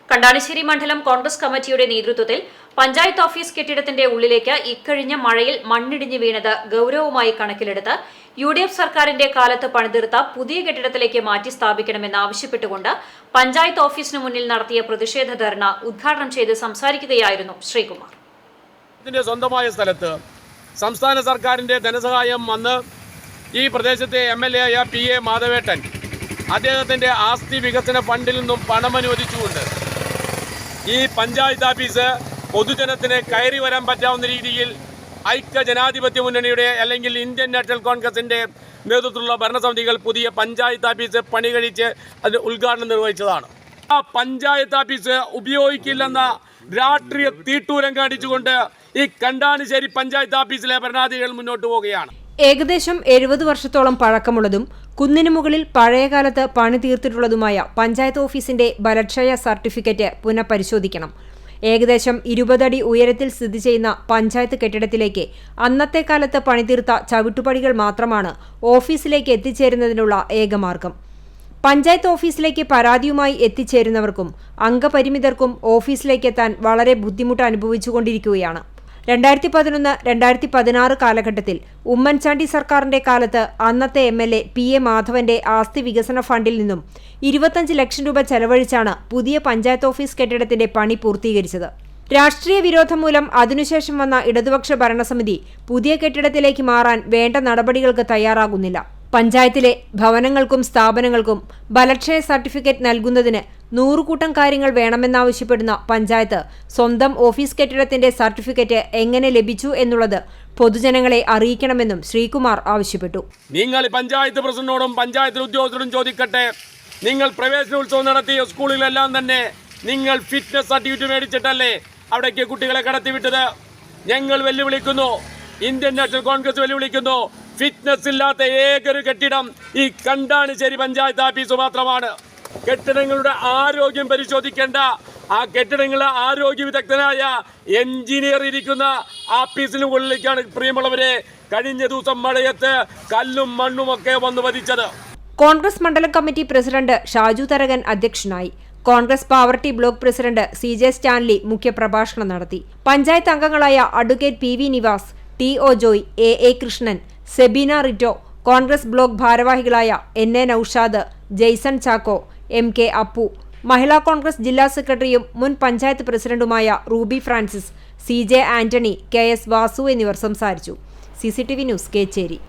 Kandanassery മണ്ഡലം കോൺഗ്രസ് കമ്മിറ്റിയുടെ നേതൃത്വത്തിൽ പഞ്ചായത്ത് ഓഫീസ് കെട്ടിടത്തിന്റെ ഉള്ളിലേക്ക് ഇക്കഴിഞ്ഞ മഴയിൽ മണ്ണിടിഞ്ഞു വീണത് ഗൌരവമായി കണക്കിലെടുത്ത് UDF സർക്കാരിന്റെ കാലത്ത് പണിതീർത്ത പുതിയ കെട്ടിടത്തിലേക്ക് മാറ്റി സ്ഥാപിക്കണമെന്ന് ആവശ്യപ്പെട്ടുകൊണ്ട് പഞ്ചായത്ത് ഓഫീസിന് മുന്നിൽ നടത്തിയ പ്രതിഷേധ ധർണ ഉദ്ഘാടനം ചെയ്ത് സംസാരിക്കുകയായിരുന്നു ശ്രീകുമാർ. സ്വന്തമായ സ്ഥലത്ത് സംസ്ഥാന സർക്കാരിന്റെ ധനസഹായം വന്ന് ഈ പ്രദേശത്തെ MLA ആയ PA മാധവേട്ടൻ അദ്ദേഹത്തിൻ്റെ ആസ്തി വികസന ഫണ്ടിൽ നിന്നും പണം അനുവദിച്ചുകൊണ്ട് ഈ പഞ്ചായത്ത് ഓഫീസ് പൊതുജനത്തിന് കയറി വരാൻ പറ്റാവുന്ന രീതിയിൽ ഐക്യ ജനാധിപത്യ മുന്നണിയുടെ അല്ലെങ്കിൽ ഇന്ത്യൻ നാഷണൽ കോൺഗ്രസിൻ്റെ നേതൃത്വത്തിലുള്ള ഭരണസമിതികൾ പുതിയ പഞ്ചായത്ത് ഓഫീസ് പണി കഴിച്ച് അതിന് ഉദ്ഘാടനം നിർവഹിച്ചതാണ്. ആ പഞ്ചായത്ത് ഓഫീസ് ഉപയോഗിക്കില്ലെന്ന രാഷ്ട്രീയ തീട്ടൂരം കാണിച്ചുകൊണ്ട് ഈ കണ്ടാനശ്ശേരി പഞ്ചായത്ത് ഓഫീസിലെ ഭരണാധികാരികൾ മുന്നോട്ട് പോവുകയാണ്. ഏകദേശം 70 വർഷത്തോളം പഴക്കമുള്ളതും കുന്നിനു മുകളിൽ പഴയകാലത്ത് പണി തീർത്തിട്ടുള്ളതുമായ പഞ്ചായത്ത് ഓഫീസിന്റെ ബലക്ഷയ സർട്ടിഫിക്കറ്റ് പുനഃപരിശോധിക്കണം. ഏകദേശം 20 അടി ഉയരത്തിൽ സ്ഥിതി ചെയ്യുന്ന പഞ്ചായത്ത് കെട്ടിടത്തിലേക്ക് അന്നത്തെ കാലത്ത് പണിതീർത്ത ചവിട്ടുപടികൾ മാത്രമാണ് ഓഫീസിലേക്ക് എത്തിച്ചേരുന്നതിനുള്ള ഏകമാർഗം. പഞ്ചായത്ത് ഓഫീസിലേക്ക് പരാതിയുമായി എത്തിച്ചേരുന്നവർക്കും അംഗപരിമിതർക്കും ഓഫീസിലേക്കെത്താൻ വളരെ ബുദ്ധിമുട്ട് അനുഭവിച്ചുകൊണ്ടിരിക്കുകയാണ്. 2011-2016 കാലഘട്ടത്തിൽ ഉമ്മൻചാണ്ടി സർക്കാരിന്റെ കാലത്ത് അന്നത്തെ MLA PA മാധവന്റെ ആസ്തി വികസന ഫണ്ടിൽ നിന്നും 25 ലക്ഷം രൂപ ചെലവഴിച്ചാണ് പുതിയ പഞ്ചായത്ത് ഓഫീസ് കെട്ടിടത്തിന്റെ പണി പൂർത്തീകരിച്ചത്. രാഷ്ട്രീയ വിരോധം മൂലം അതിനുശേഷം വന്ന ഇടതുപക്ഷ ഭരണസമിതി പുതിയ കെട്ടിടത്തിലേക്ക് മാറാൻ വേണ്ട നടപടികൾക്ക് തയ്യാറാകുന്നില്ല. പഞ്ചായത്തിലെ ഭവനങ്ങൾക്കും സ്ഥാപനങ്ങൾക്കും ബലക്ഷയ സർട്ടിഫിക്കറ്റ് നൽകുന്നതിന് 100 കൂട്ടം കാര്യങ്ങൾ വേണമെന്നാവശ്യപ്പെടുന്ന പഞ്ചായത്ത് സ്വന്തം ഓഫീസ് കെട്ടിടത്തിന്റെ സർട്ടിഫിക്കറ്റ് എങ്ങനെ ലഭിച്ചു എന്നുള്ളത് പൊതുജനങ്ങളെ അറിയിക്കണമെന്നും ശ്രീകുമാർ ആവശ്യപ്പെട്ടു. നിങ്ങൾ പഞ്ചായത്ത് പ്രസിഡന്റിനോടും പഞ്ചായത്ത് ഉദ്യോഗസ്ഥരോടും ചോദിക്കട്ടെ, നിങ്ങൾ പ്രവേശനോത്സവം നടത്തിയ സ്കൂളുകളെല്ലാം തന്നെ നിങ്ങൾ ഫിറ്റ്നസ് സർട്ടിഫിക്കറ്റ് മേടിച്ചിട്ടല്ലേ അവിടേക്ക് കുട്ടികളെ കടത്തിവിട്ടത്? ഞങ്ങൾ വെല്ലുവിളിക്കുന്നു, ഇന്ത്യൻ നാഷണൽ കോൺഗ്രസ് വെല്ലുവിളിക്കുന്നു. ഫിറ്റ്നസ് ഇല്ലാത്ത ഏതൊരു കെട്ടിടം ഈ കണ്ടാണിശ്ശേരി പഞ്ചായത്ത് ഓഫീസ് മാത്രമാണ്. കെട്ടിടങ്ങളുടെ ആരോഗ്യം പരിശോധിക്കേണ്ട, ആ കെട്ടിടങ്ങളുടെ ആരോഗ്യ വിദഗ്ധനായ എഞ്ചിനീയർ ഇരിക്കുന്ന ഓഫീസിന് ഉള്ളിലേക്കാണ് പ്രിയമുള്ളവരെ കഴിഞ്ഞ ദിവസം മഴയത്ത് കല്ലും മണ്ണും ഒക്കെ വന്നു പതിച്ചത്. കോൺഗ്രസ് മണ്ഡലം കമ്മിറ്റി പ്രസിഡന്റ് ഷാജു തരകൻ അധ്യക്ഷനായി. Congress Pavaratty block president CJ Stanley മുഖ്യപ്രഭാഷണം നടത്തി. പഞ്ചായത്ത് അംഗങ്ങളായ advocate PV Nivas, TO Joy, AA Krishnan, Sebeena Rito, Congress block ഭാരവാഹികളായ NA നൌഷാദ്, ജെയ്സൺ ചാക്കോ, MK അപ്പു, മഹിളാ കോൺഗ്രസ് ജില്ലാ സെക്രട്ടറിയും മുൻ പഞ്ചായത്ത് പ്രസിഡന്റുമായ Ruby Francis, CJ Antony, KS Vasu എന്നിവർ സംസാരിച്ചു. CCTV news Kechery.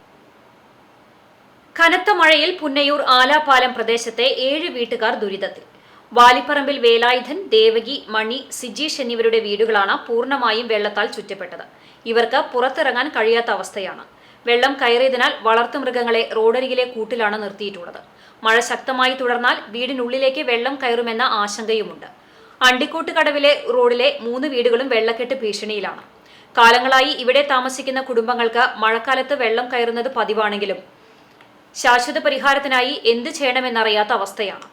കനത്ത മഴയിൽ പുന്നയൂർ ആലാപാലം പ്രദേശത്തെ 7 വീട്ടുകാർ ദുരിതത്തിൽ. വാലിപ്പറമ്പിൽ വേലായുധൻ, ദേവകി, മണി, സിജീഷ് എന്നിവരുടെ വീടുകളാണ് പൂർണ്ണമായും വെള്ളത്താൽ ചുറ്റപ്പെട്ടത്. ഇവർക്ക് പുറത്തിറങ്ങാൻ കഴിയാത്ത അവസ്ഥയാണ്. വെള്ളം കയറിയതിനാൽ വളർത്തുമൃഗങ്ങളെ റോഡരികിലെ കൂട്ടിലാണ് നിർത്തിയിട്ടുള്ളത്. മഴ ശക്തമായി തുടർന്നാൽ വീടിനുള്ളിലേക്ക് വെള്ളം കയറുമെന്ന ആശങ്കയുമുണ്ട്. അണ്ടിക്കോട്ട് കടവിലെ റോഡിലെ 3 വീടുകളും വെള്ളക്കെട്ട് ഭീഷണിയിലാണ്. കാലങ്ങളായി ഇവിടെ താമസിക്കുന്ന കുടുംബങ്ങൾക്ക് മഴക്കാലത്ത് വെള്ളം കയറുന്നത് പതിവാണെങ്കിലും ശാശ്വത പരിഹാരത്തിനായി എന്ത് ചെയ്യണമെന്നറിയാത്ത അവസ്ഥയാണ്.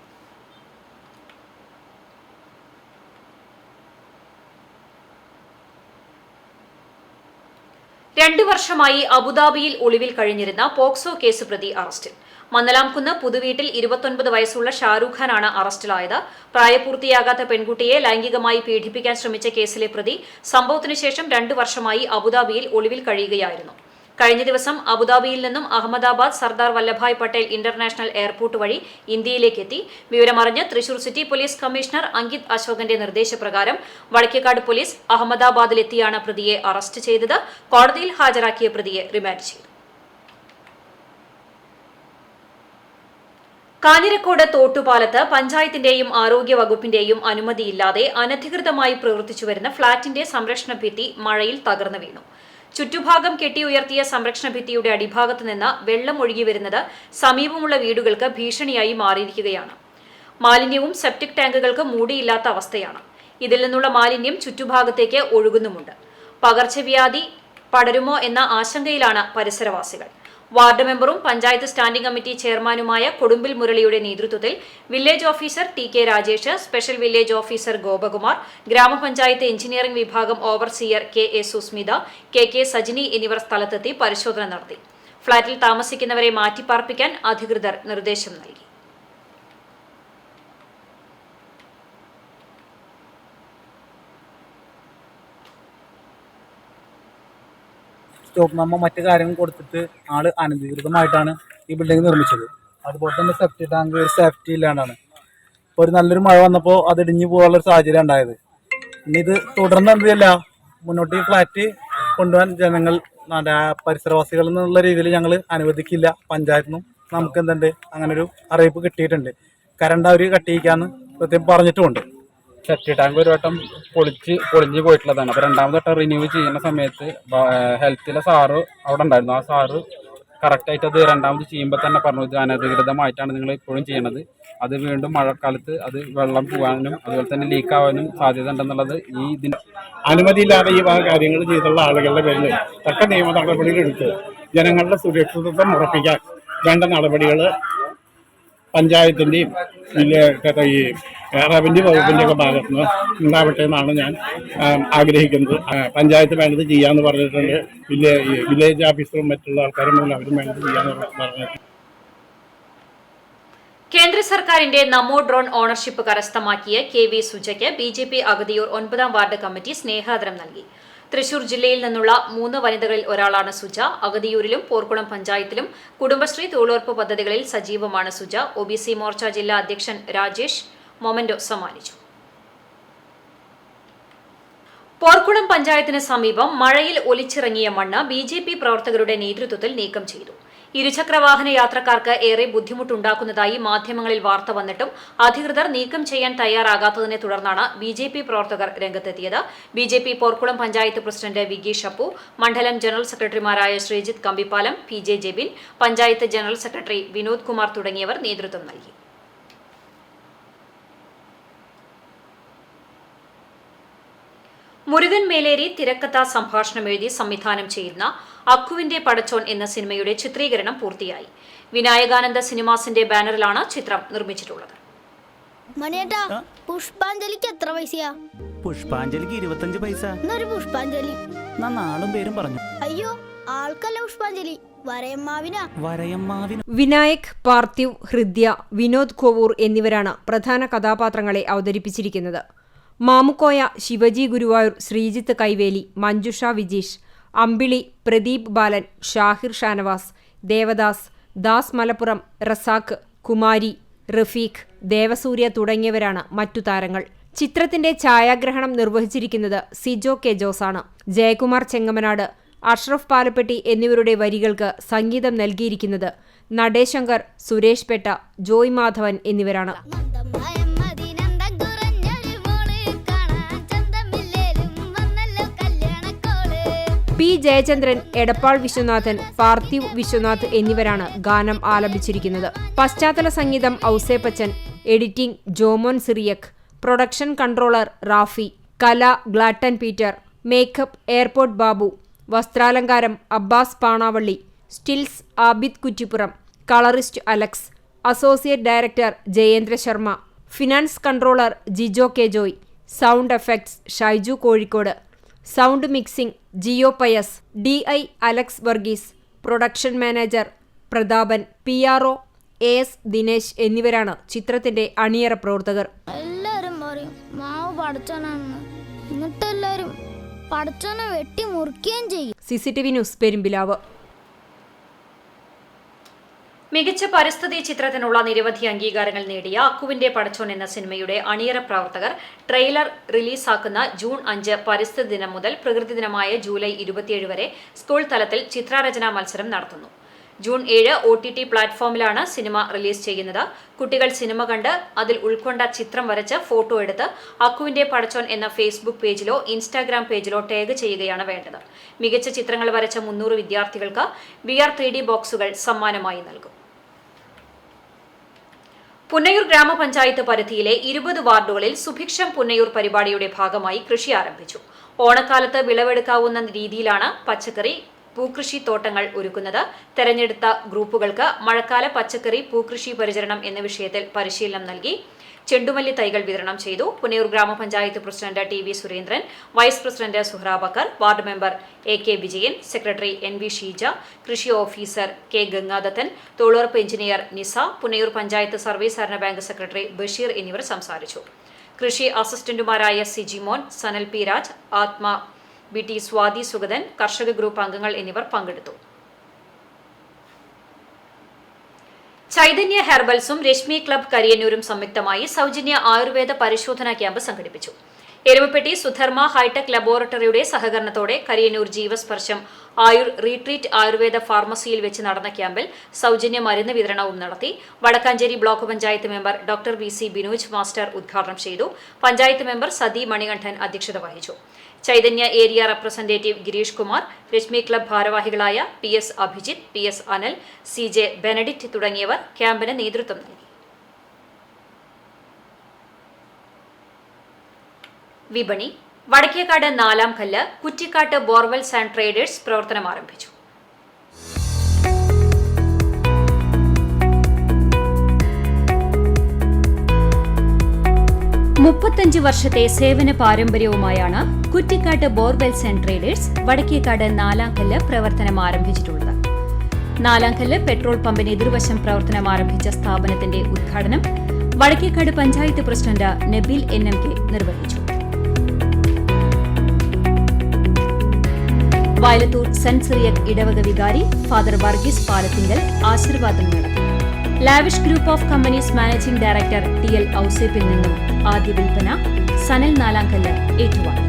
രണ്ടു വർഷമായി അബുദാബിയിൽ ഒളിവിൽ കഴിഞ്ഞിരുന്ന പോക്സോ കേസ് പ്രതി അറസ്റ്റിൽ. മന്നലാംകുന്ന് പുതുവീട്ടിൽ 29 വയസ്സുള്ള ഷാരൂഖ് ഖാനാണ് അറസ്റ്റിലായത്. പ്രായപൂർത്തിയാകാത്ത പെൺകുട്ടിയെ ലൈംഗികമായി പീഡിപ്പിക്കാൻ ശ്രമിച്ച കേസിലെ പ്രതി സംഭവത്തിനു ശേഷം 2 വർഷമായി അബുദാബിയിൽ ഒളിവിൽ കഴിയുകയായിരുന്നു. കഴിഞ്ഞ ദിവസം അബുദാബിയിൽ നിന്നും അഹമ്മദാബാദ് സർദാർ വല്ലഭായ് പട്ടേൽ ഇന്റർനാഷണൽ എയർപോർട്ട് വഴി ഇന്ത്യയിലേക്കെത്തി. വിവരമറിഞ്ഞ് Thrissur city police commissioner Ankit അശോകന്റെ നിർദ്ദേശപ്രകാരം വടക്കേക്കാട് പോലീസ് അഹമ്മദാബാദിലെത്തിയാണ് പ്രതിയെ അറസ്റ്റ് ചെയ്തത്. കോടതിയിൽ ഹാജരാക്കിയ പ്രതിയെ റിമാൻഡ് ചെയ്തു. കാഞ്ഞിരക്കോട് തോട്ടുപാലത്ത് പഞ്ചായത്തിന്റെയും ആരോഗ്യ വകുപ്പിന്റെയും അനുമതിയില്ലാതെ അനധികൃതമായി പ്രവർത്തിച്ചുവരുന്ന ഫ്ളാറ്റിന്റെ സംരക്ഷണ ഭിത്തി മഴയിൽ തകർന്നു വീണു. ചുറ്റുഭാഗം കെട്ടിയുയർത്തിയ സംരക്ഷണ ഭിത്തിയുടെ അടിഭാഗത്ത് നിന്ന് വെള്ളം ഒഴുകി വരുന്നത് സമീപമുള്ള വീടുകൾക്ക് ഭീഷണിയായി മാറിയിരിക്കുകയാണ്. മാലിന്യവും സെപ്റ്റിക് ടാങ്കുകൾക്ക് മൂടിയില്ലാത്ത അവസ്ഥയാണ്. ഇതിൽ നിന്നുള്ള മാലിന്യം ചുറ്റുഭാഗത്തേക്ക് ഒഴുകുന്നുമുണ്ട്. പകർച്ചവ്യാധി പടരുമോ എന്ന ആശങ്കയിലാണ് പരിസരവാസികൾ. വാർഡ് മെമ്പറും പഞ്ചായത്ത് സ്റ്റാൻഡിംഗ് കമ്മിറ്റി ചെയർമാനുമായ കൊടുമ്പിൽ മുരളിയുടെ നേതൃത്വത്തിൽ village officer TK Rajesh, special village officer Gopakumar, ഗ്രാമപഞ്ചായത്ത് എഞ്ചിനീയറിംഗ് വിഭാഗം overseer KA Susmitha, KK Sajini എന്നിവർ സ്ഥലത്തെത്തി പരിശോധന നടത്തി. ഫ്ളാറ്റിൽ താമസിക്കുന്നവരെ മാറ്റിപ്പാർപ്പിക്കാൻ അധികൃതർ നിർദ്ദേശം നൽകി. സ്റ്റോപ്പ് നമ്മ മറ്റു കാര്യങ്ങൾ കൊടുത്തിട്ട് ആള് അനധികൃതമായിട്ടാണ് ഈ ബിൽഡിംഗ് നിർമ്മിച്ചത്. അതുപോലെ തന്നെ സെപ്റ്റി ടാങ്ക് ഒരു സേഫ്റ്റി ഇല്ലാണ്ടാണ്. ഇപ്പോൾ ഒരു നല്ലൊരു മഴ വന്നപ്പോൾ അത് ഇടിഞ്ഞു പോകാനുള്ള ഒരു സാഹചര്യം ഉണ്ടായത്. ഇനി ഇത് തുടർന്ന് എന്തില്ല മുന്നോട്ട് ഈ ഫ്ലാറ്റ് കൊണ്ടുപോകാൻ ജനങ്ങൾ പരിസരവാസികൾ എന്നുള്ള രീതിയിൽ ഞങ്ങൾ അനുവദിക്കില്ല. പഞ്ചായത്തിൽ നിന്നും നമുക്ക് എന്തുണ്ട് അങ്ങനെ ഒരു അറിയിപ്പ് കിട്ടിയിട്ടുണ്ട്. കറണ്ട് അവർ കട്ടിയിക്കാന്ന് പ്രത്യേകം പറഞ്ഞിട്ടുമുണ്ട്. സെപ്റ്റി ടാങ്ക് ഒരു വട്ടം പൊളിഞ്ഞു പോയിട്ടുള്ളതാണ്. അപ്പോൾ രണ്ടാമത് വട്ടം റിന്യൂ ചെയ്യുന്ന സമയത്ത് ഹെൽത്തിലെ സാറ് അവിടെ ഉണ്ടായിരുന്നു. ആ സാറ് കറക്റ്റായിട്ട് അത് രണ്ടാമത് ചെയ്യുമ്പോൾ തന്നെ പറഞ്ഞു, ഇത് അനധികൃതമായിട്ടാണ് നിങ്ങൾ ഇപ്പോഴും ചെയ്യണത്. അത് വീണ്ടും മഴക്കാലത്ത് അത് വെള്ളം പോകാനും അതുപോലെ തന്നെ ലീക്ക് ആവാനും സാധ്യത ഉണ്ടെന്നുള്ളത് ഈ ഇതിന് അനുമതിയില്ലാതെ ഈ വക കാര്യങ്ങൾ ചെയ്തുള്ള ആളുകളുടെ പേരിൽ തക്ക നിയമ നടപടികൾ എടുത്ത് ജനങ്ങളുടെ സുരക്ഷിതത്വം ഉറപ്പിക്കാൻ വേണ്ട നടപടികൾ പഞ്ചായത്തിൻ്റെയും ഈ റവന്യൂ വകുപ്പിൻ്റെ ഒക്കെ ഭാഗത്ത് നിന്ന് ഉണ്ടാവട്ടെ എന്നാണ് ഞാൻ ആഗ്രഹിക്കുന്നത്. പഞ്ചായത്ത് വേണ്ടത് ചെയ്യാമെന്ന് പറഞ്ഞിട്ടുണ്ട്. വില്ലേജ് ഓഫീസറും മറ്റുള്ള ആൾക്കാരും അവരും വേണ്ടത് ചെയ്യാമെന്ന് പറഞ്ഞിട്ടുണ്ട്. കേന്ദ്ര സർക്കാരിന്റെ നമോ ഡ്രോൺ ഓണർഷിപ്പ് കരസ്ഥമാക്കിയ KV സുജയ്ക്ക് BJP Agathiyur 9ാം ward committee സ്നേഹാദരം നൽകി. തൃശൂർ ജില്ലയിൽ നിന്നുള്ള 3 വനിതകളിൽ ഒരാളാണ് സുജ. അഗതിയൂരിലും പോർക്കുളം പഞ്ചായത്തിലും കുടുംബശ്രീ തൊഴിലുറപ്പ് പദ്ധതികളിൽ സജീവമാണ് സുജ. OBC മോർച്ച ജില്ലാ അധ്യക്ഷൻ രാജേഷ് മൊമന്റോ സമ്മാനിച്ചു. പോർക്കുളം പഞ്ചായത്തിന് സമീപം മഴയിൽ ഒലിച്ചിറങ്ങിയ മണ്ണ് BJP പ്രവർത്തകരുടെ നേതൃത്വത്തിൽ നീക്കം ചെയ്തു. ഇരുചക്രവാഹന യാത്രക്കാർക്ക് ഏറെ ബുദ്ധിമുട്ടുണ്ടാക്കുന്നതായി മാധ്യമങ്ങളിൽ വാർത്ത വന്നിട്ടും അധികൃതർ നീക്കം ചെയ്യാൻ തയ്യാറാകാത്തതിനെ തുടർന്നാണ് BJP പ്രവർത്തകർ രംഗത്തെത്തിയത്. BJP പോർക്കുളം പഞ്ചായത്ത് പ്രസിഡന്റ് വിഗി ഷപ്പു, മണ്ഡലം ജനറൽ സെക്രട്ടറിമാരായ Sreejith Kambippalam, PJ Jebin, panchayat general secretary Vinod Kumar തുടങ്ങിയവർ നേതൃത്വം നൽകി. മുരുകൻ മേലേരി തിരക്കഥാ സംഭാഷണം എഴുതി സംവിധാനം ചെയ്യുന്ന അക്കുവിന്റെ പടച്ചോൻ എന്ന സിനിമയുടെ ചിത്രീകരണം പൂർത്തിയായി. വിനായകാനന്ദ സിനിമാസിന്റെ ബാനറിലാണ് ചിത്രം നിർമ്മിച്ചിട്ടുള്ളത്. മണിയേട്ടാ, പുഷ്പാഞ്ജലിക്ക് എത്ര പൈസയാ? പുഷ്പാഞ്ജലിക്ക് 25 പൈസ. എന്നൊരു പുഷ്പാഞ്ജലി. നാളും പേരും പറഞ്ഞു. അയ്യോ, ആൾക്കല്ല പുഷ്പാഞ്ജലി, വരയമ്മാവിന്. വിനായക്, പാർത്ഥിവ്, ഹൃദ്യ, വിനോദ് കോവൂർ എന്നിവരാണ് പ്രധാന കഥാപാത്രങ്ങളെ അവതരിപ്പിച്ചിരിക്കുന്നത്. മാമുക്കോയ, ശിവജി ഗുരുവായൂർ, ശ്രീജിത്ത് കൈവേലി, മഞ്ജുഷ വിജീഷ്, അമ്പിളി, പ്രദീപ് ബാലൻ, ഷാഹിർ ഷാനവാസ്, ദേവദാസ്, ദാസ് മലപ്പുറം, റസാഖ്, കുമാരി, റഫീഖ്, ദേവസൂര്യ തുടങ്ങിയവരാണ് മറ്റു താരങ്ങൾ. ചിത്രത്തിന്റെ ഛായാഗ്രഹണം നിർവഹിച്ചിരിക്കുന്നത് സിജോ കെ ജോസാണ്. ജയകുമാർ ചെങ്ങമനാട്, അഷ്റഫ് പാലപ്പെട്ടി എന്നിവരുടെ വരികൾക്ക് സംഗീതം നൽകിയിരിക്കുന്നത് നടേശങ്കർ, സുരേഷ് പേട്ട, ജോയ് മാധവൻ എന്നിവരാണ്. പി ജയചന്ദ്രൻ, എടപ്പാൾ വിശ്വനാഥൻ, പാർത്ഥിവ് വിശ്വനാഥ് എന്നിവരാണ് ഗാനം ആലപിച്ചിരിക്കുന്നത്. പശ്ചാത്തല സംഗീതം Ouseppachan, editing Jomon Cyriac, production controller Rafi, കല Glatton Peter, makeup airport Babu, വസ്ത്രാലങ്കാരം Abbas Panavally, stills Abid Kuttippuram, colourist Alex, associate director Jayendra Sharma, finance controller Jijo K Joy, sound effects Shyju Kozhikode, sound mixing Jio Pius, DI Alex Varghese, production manager Prathapan, PRO AS Dinesh എന്നിവരാണ് ചിത്രത്തിന്റെ അണിയറ പ്രവർത്തകർ. എല്ലാരും പറയും മാവ് പടച്ചോനാണെന്ന്, എന്നിട്ടെല്ലാരും പടച്ചോനെ വെട്ടി മുറിക്കുകയും ചെയ്യും. CCTV news Perumpilavu. മികച്ച പരിസ്ഥിതി ചിത്രത്തിനുള്ള നിരവധി അംഗീകാരങ്ങൾ നേടിയ അക്കുവിന്റെ പടച്ചോൻ എന്ന സിനിമയുടെ അണിയറ പ്രവർത്തകർ ട്രെയിലർ റിലീസാക്കുന്ന ജൂൺ 5 പരിസ്ഥിതി ദിനം മുതൽ പ്രകൃതി ദിനമായ ജൂലൈ 27 വരെ സ്കൂൾ തലത്തിൽ ചിത്രരചനാ മത്സരം നടത്തുന്നു. ജൂൺ 7 OTT പ്ലാറ്റ്ഫോമിലാണ് സിനിമ റിലീസ് ചെയ്യുന്നത്. കുട്ടികൾ സിനിമ കണ്ട് അതിൽ ഉൾക്കൊണ്ട ചിത്രം വരച്ച് ഫോട്ടോ എടുത്ത് അക്കുവിന്റെ പടച്ചോൻ എന്ന ഫേസ്ബുക്ക് പേജിലോ ഇൻസ്റ്റാഗ്രാം പേജിലോ ടാഗ് ചെയ്യുകയാണ് വേണ്ടത്. മികച്ച ചിത്രങ്ങൾ വരച്ച 300 വിദ്യാർത്ഥികൾക്ക് VR 3D ബോക്സുകൾ സമ്മാനമായി നൽകും. പുന്നയൂർ ഗ്രാമപഞ്ചായത്ത് പരിധിയിലെ 20 വാർഡുകളിൽ സുഭിക്ഷം പുന്നയൂർ പരിപാടിയുടെ ഭാഗമായി കൃഷി ആരംഭിച്ചു. ഓണക്കാലത്ത് വിളവെടുക്കാവുന്ന രീതിയിലാണ് പച്ചക്കറി പൂക്കൃഷി തോട്ടങ്ങൾ ഒരുക്കുന്നത്. തെരഞ്ഞെടുത്ത ഗ്രൂപ്പുകൾക്ക് മഴക്കാല പച്ചക്കറി പൂക്കൃഷി പരിചരണം എന്ന വിഷയത്തിൽ പരിശീലനം നൽകി. ചെണ്ടുമല്ലി തൈകൾ വിതരണം ചെയ്തു. പുന്നയൂർ ഗ്രാമപഞ്ചായത്ത് president TV Surendran, vice president Suhra Bakkar, ward member AK Vijayan, secretary NV Sheeja, കൃഷി ഓഫീസർ K ഗംഗാദത്തൻ, തൊഴിലുറപ്പ് എഞ്ചിനീയർ നിസ, പുന്നയൂർ പഞ്ചായത്ത് സർവീസ് സഹകരണ ബാങ്ക് സെക്രട്ടറി ബഷീർ എന്നിവർ സംസാരിച്ചു. കൃഷി അസിസ്റ്റന്റുമാരായ സിജിമോൻ, സനൽ പി രാജ്, ആത്മ BT സ്വാതി സുഗതൻ, കർഷക ഗ്രൂപ്പ് അംഗങ്ങൾ എന്നിവർ പങ്കെടുത്തു. ചൈതന്യ ഹെർബൽസും രശ്മി ക്ലബ് കരിയന്നൂരും സംയുക്തമായി സൗജന്യ ആയുർവേദ പരിശോധനാ ക്യാമ്പ് സംഘടിപ്പിച്ചു. എരുമപ്പെട്ടി സുധർമ്മ ഹൈടെക് ലബോറട്ടറിയുടെ സഹകരണത്തോടെ കരിയന്നൂർ ജീവസ്പർശം റീട്രീറ്റ് ആയുർവേദ ഫാർമസിയിൽ വെച്ച് നടന്ന ക്യാമ്പിൽ സൗജന്യ മരുന്ന് വിതരണവും നടത്തി. Vadakkanchery block panchayat member doctor VC Binoj master ഉദ്ഘാടനം ചെയ്തു. പഞ്ചായത്ത് മെമ്പർ സതി മണികണ്ഠൻ അധ്യക്ഷത വഹിച്ചു. Chaitanya area representative Girish Kumar, Reshmi club ഭാരവാഹികളായ PS Abhijith, PS Anal, CJ Benedict തുടങ്ങിയവർ ക്യാമ്പിന് നേതൃത്വം നൽകി. വിപണി വടക്കേക്കാട് 4-ാം കല്ല് കുറ്റിക്കാട്ട് ബോർവെൽസ് ആൻഡ് ട്രേഡേഴ്സ് പ്രവർത്തനം ആരംഭിച്ചു. മുപ്പത്തഞ്ച് വർഷത്തെ സേവന പാരമ്പര്യവുമായാണ് കുറ്റിക്കാട്ട് ബോർവെൽസ് ആൻഡ് ട്രേഡേഴ്സ് വടക്കേക്കാട് 4-ാം കല്ല് പ്രവർത്തനം ആരംഭിച്ചിട്ടുള്ളത്. 4-ാം കല്ല് പെട്രോൾ പമ്പിന് എതിർവശം പ്രവർത്തനം ആരംഭിച്ച സ്ഥാപനത്തിന്റെ ഉദ്ഘാടനം വടക്കേക്കാട് പഞ്ചായത്ത് പ്രസിഡന്റ് നബീൽ NMK നിർവഹിച്ചു. വയലത്തൂർ സെന്റ് സിറിയക് ഇടവക വികാരി ഫാദർ വർഗീസ് പാലത്തിങ്കൽ ആശീർവാദം നടത്തി. Lavish group of companies managing director TL ഔസേപ്പിൽ നിന്നും ആദ്യ വിൽപ്പന സനൽ നാലാങ്കല്ല് ഏറ്റുവാങ്ങി.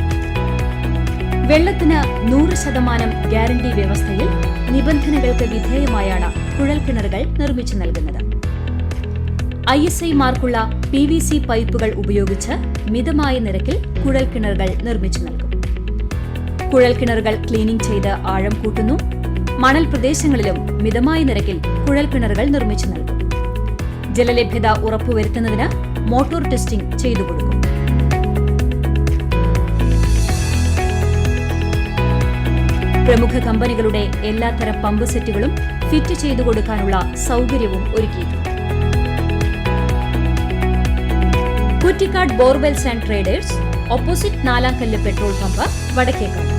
വെള്ളത്തിന് 100% ഗ്യാരണ്ടി വ്യവസ്ഥയിൽ നിബന്ധനകൾക്ക് വിധേയമായാണ് കുഴൽക്കിണറുകൾ നിർമ്മിച്ചു നൽകുന്നത്. ISI മാർക്കുള്ള PVC പൈപ്പുകൾ ഉപയോഗിച്ച് മിതമായ നിരക്കിൽ കുഴൽക്കിണറുകൾ നിർമ്മിച്ചു നൽകും. കുഴൽക്കിണറുകൾ ക്ലീനിംഗ് ചെയ്ത് ആഴം കൂട്ടുന്നു. മണൽ പ്രദേശങ്ങളിലും മിതമായ നിരക്കിൽ കുഴൽക്കിണറുകൾ നിർമ്മിച്ചു നൽകും. ജലലഭ്യത ഉറപ്പുവരുത്തുന്നതിന് മോട്ടോർ ടെസ്റ്റിംഗ് ചെയ്തു കൊടുക്കും. പ്രമുഖ കമ്പനികളുടെ എല്ലാത്തരം പമ്പ് സെറ്റുകളും ഫിറ്റ് ചെയ്തു കൊടുക്കാനുള്ള സൗകര്യവും ഒരുക്കിയിട്ടുണ്ട്. Kuttikkad borewells and traders, opposite Nalamkallu petrol pump, Vadakkekad.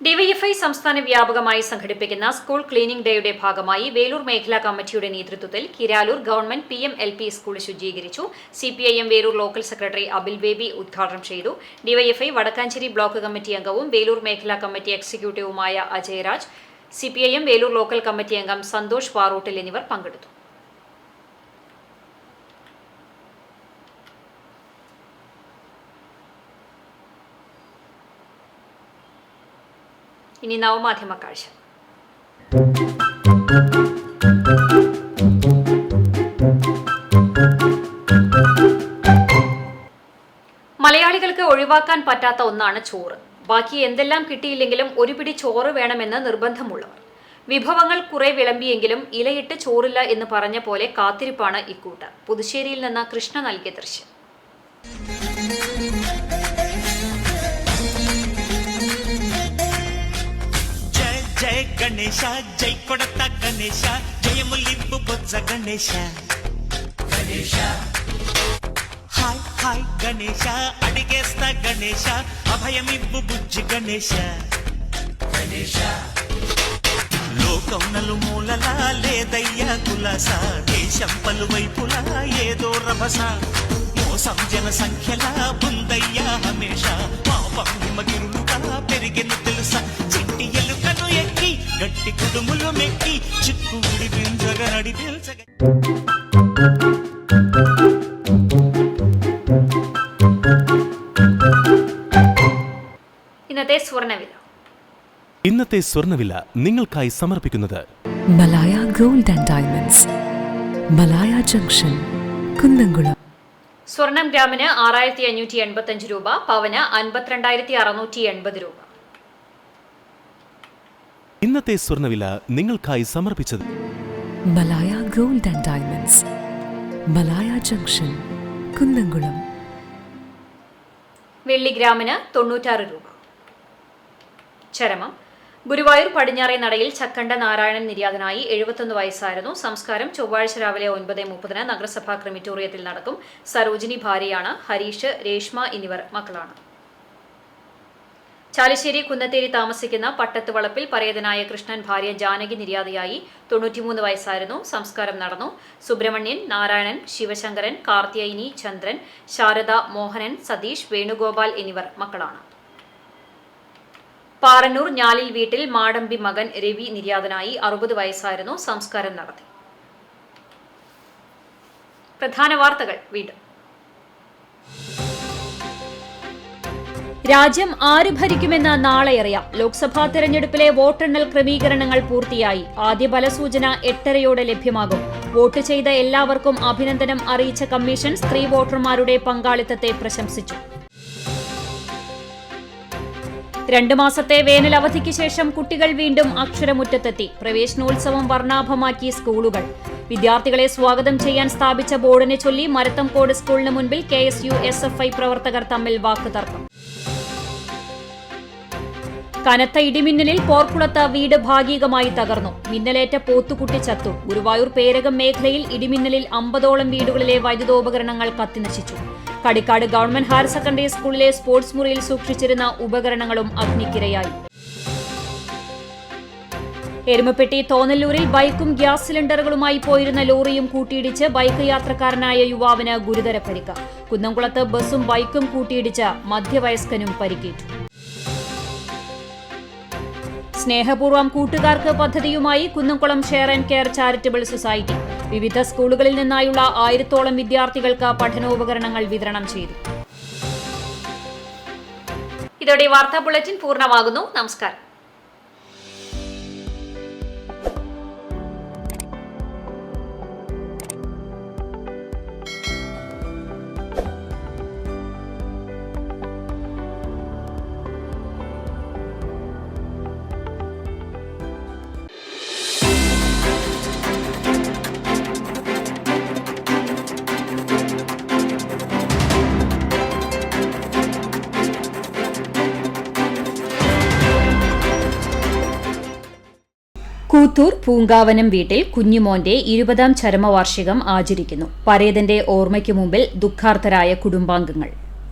DYFI സംസ്ഥാന വ്യാപകമായി സംഘടിപ്പിക്കുന്ന സ്കൂൾ ക്ലീനിംഗ് ഡേയുടെ ഭാഗമായി വേലൂർ മേഖലാ കമ്മിറ്റിയുടെ നേതൃത്വത്തിൽ കിരാലൂർ ഗവൺമെന്റ് PM-LP സ്കൂൾ ശുചീകരിച്ചു. CPIM Velur local secretary Abil Baby ഉദ്ഘാടനം ചെയ്തു. ഡിവൈഎഫ്ഐ വടക്കാഞ്ചേരി ബ്ലോക്ക് കമ്മിറ്റി അംഗവും വേലൂർ മേഖലാ കമ്മിറ്റി എക്സിക്യൂട്ടീവുമായ Ajayaraj, CPIM Velur local committee അംഗം സന്തോഷ് പാറൂട്ടിൽ എന്നിവർ പങ്കെടുത്തു. ഇനി നവമാധ്യമ കാഴ്ച. മലയാളികൾക്ക് ഒഴിവാക്കാൻ പറ്റാത്ത ഒന്നാണ് ചോറ്. ബാക്കി എന്തെല്ലാം കിട്ടിയില്ലെങ്കിലും ഒരു പിടി ചോറ് വേണമെന്ന് നിർബന്ധമുള്ളവർ. വിഭവങ്ങൾ കുറെ വിളമ്പിയെങ്കിലും ഇലയിട്ട് ചോറില്ല എന്ന് പറഞ്ഞ പോലെ കാത്തിരിപ്പാണ് ഇക്കൂട്ട്. പുതുശ്ശേരിയിൽ നിന്ന് കൃഷ്ണ നൽകിയ ദൃശ്യം. జయ గణేశ జై కొడత గణేశ జయములింపు బొజ్జ గణేశ గణేశ హాయ్ హాయ్ గణేశ అడిగేస్తా గణేశ అభయమివ్వు బుజ్జి గణేశ గణేశ లోకం నలుమూలలా లేదయ్యా కులాస దేశం పలువైపులా ఏదో రభస మోసం జన సంఖ్యలా ఉందయ్యా హమేష పాపం హిమగిరులుగా పెరిగిన తెలుసా చిట్టి ఎలుకను ఎక్కి గట్టి కుడుములు మెక్కి చిక్కు విడిపించగ నడిపించగ. ഇന്നത്തെ സ്വർണ്ണവില നിങ്ങൾക്കായി സമർപ്പിക്കുന്നത് Malaya gold and diamonds, Malaya junction, Kunnamkulam. സ്വർണം ഗ്രാമിന് 6585 രൂപ, പവന് 52,680 രൂപ. ഇന്നത്തെ സ്വർണ്ണവില നിങ്ങൾക്കായി സമർപ്പിച്ചത് Malaya gold and diamonds, Malaya junction, Kunnamkulam. വെള്ളി ഗ്രാമിന് 96 രൂപ. ചരമം. ഗുരുവായൂർ പടിഞ്ഞാറേ നടയിൽ ചക്കണ്ട നാരായണൻ നിര്യാതനായി. 71 വയസ്സായിരുന്നു. സംസ്കാരം ചൊവ്വാഴ്ച രാവിലെ 9:30 നഗരസഭാ ക്രിമിറ്റോറിയത്തിൽ നടക്കും. സരോജിനി ഭാര്യയാണ്. ഹരീഷ്, രേഷ്മ എന്നിവർ മക്കളാണ്. ചാലിശ്ശേരി കുന്നത്തേരി താമസിക്കുന്ന പട്ടത്ത് വളപ്പിൽ പരേതനായ കൃഷ്ണൻ ഭാര്യ ജാനകി നിര്യാതയായി. 93 വയസ്സായിരുന്നു. സംസ്കാരം നടന്നു. സുബ്രഹ്മണ്യൻ, നാരായണൻ, ശിവശങ്കരൻ, കാർത്തിയായിനി, ചന്ദ്രൻ, ശാരദ, മോഹനൻ, സതീഷ്, വേണുഗോപാൽ എന്നിവർ മക്കളാണ്. പാറന്നൂർ ഞാലിൽ വീട്ടിൽ മാടമ്പി മകൻ രവി നിര്യാതനായി. 60 വയസ്സായിരുന്നു. സംസ്കാരം നടത്തി. പ്രധാന വാർത്തകൾ വീണ്ടും. രാജ്യം ആര് ഭരിക്കുമെന്ന് നാളെ അറിയാം. ലോക്സഭാ തെരഞ്ഞെടുപ്പിലെ വോട്ടെണ്ണൽ ക്രമീകരണങ്ങൾ പൂർത്തിയായി. ആദ്യ ഫലസൂചന 8:30 ലഭ്യമാകും. വോട്ട് ചെയ്ത എല്ലാവർക്കും അഭിനന്ദനം അറിയിച്ച കമ്മീഷൻ സ്ത്രീ വോട്ടർമാരുടെ പങ്കാളിത്തത്തെ പ്രശംസിച്ചു. 2 മാസത്തെ വേനൽ അവധിക്ക് ശേഷം കുട്ടികൾ വീണ്ടും അക്ഷരമുറ്റത്തെത്തി. പ്രവേശനോത്സവം വർണ്ണാഭമാക്കി സ്കൂളുകൾ. വിദ്യാർത്ഥികളെ സ്വാഗതം ചെയ്യാൻ സ്ഥാപിച്ച ബോർഡിനെ ചൊല്ലി മരത്തംകോട് സ്കൂളിന് മുൻപിൽ KSU SFI പ്രവർത്തകർ തമ്മിൽ വാക്കുതർക്കം. കനത്ത ഇടിമിന്നലിൽ പോർക്കുളത്ത് വീട് ഭാഗികമായി തകർന്നു. മിന്നലേറ്റ പോത്തുകുട്ടി ചത്തു. ഗുരുവായൂർ പേരകം മേഖലയിൽ ഇടിമിന്നലിൽ 50ഓളം വീടുകളിലെ വൈദ്യുതോപകരണങ്ങൾ കത്തിനശിച്ചു. കടിക്കാട് ഗവൺമെന്റ് ഹയർ സെക്കൻഡറി സ്കൂളിലെ സ്പോർട്സ് മുറിയിൽ സൂക്ഷിച്ചിരുന്ന ഉപകരണങ്ങളും അഗ്നിക്കിരയായി. എരുമപ്പെട്ടി തോന്നല്ലൂരിൽ ബൈക്കും ഗ്യാസ് സിലിണ്ടറുകളുമായി പോയിരുന്ന ലോറിയും കൂട്ടിയിടിച്ച് ബൈക്ക് യാത്രക്കാരനായ യുവാവിന് ഗുരുതര പരിക്ക്. കുന്നംകുളത്ത് ബസും ബൈക്കും കൂട്ടിയിടിച്ച് മധ്യവയസ്കനും പരിക്കേറ്റു. സ്നേഹപൂർവ്വം കൂട്ടുകാർക്ക് പദ്ധതിയുമായി Kunnamkulam share and care charitable society വിവിധ സ്കൂളുകളിൽ നിന്നായുള്ള 1000-ഓളം വിദ്യാർത്ഥികൾക്ക് പഠനോപകരണങ്ങൾ വിതരണം ചെയ്തു. ഇതോടെ വാർത്താ ബുള്ളറ്റിൻ പൂർണ്ണമാകുന്നു. നമസ്കാരം. കൂത്തൂർ പൂങ്കാവനം വീട്ടിൽ കുഞ്ഞുമോന്റെ 20ാം ചരമവാർഷികം ആചരിക്കുന്നു. പരേതന്റെ ഓർമ്മയ്ക്കു മുമ്പിൽ ദുഃഖാർത്തരായ കുടുംബാംഗങ്ങൾ.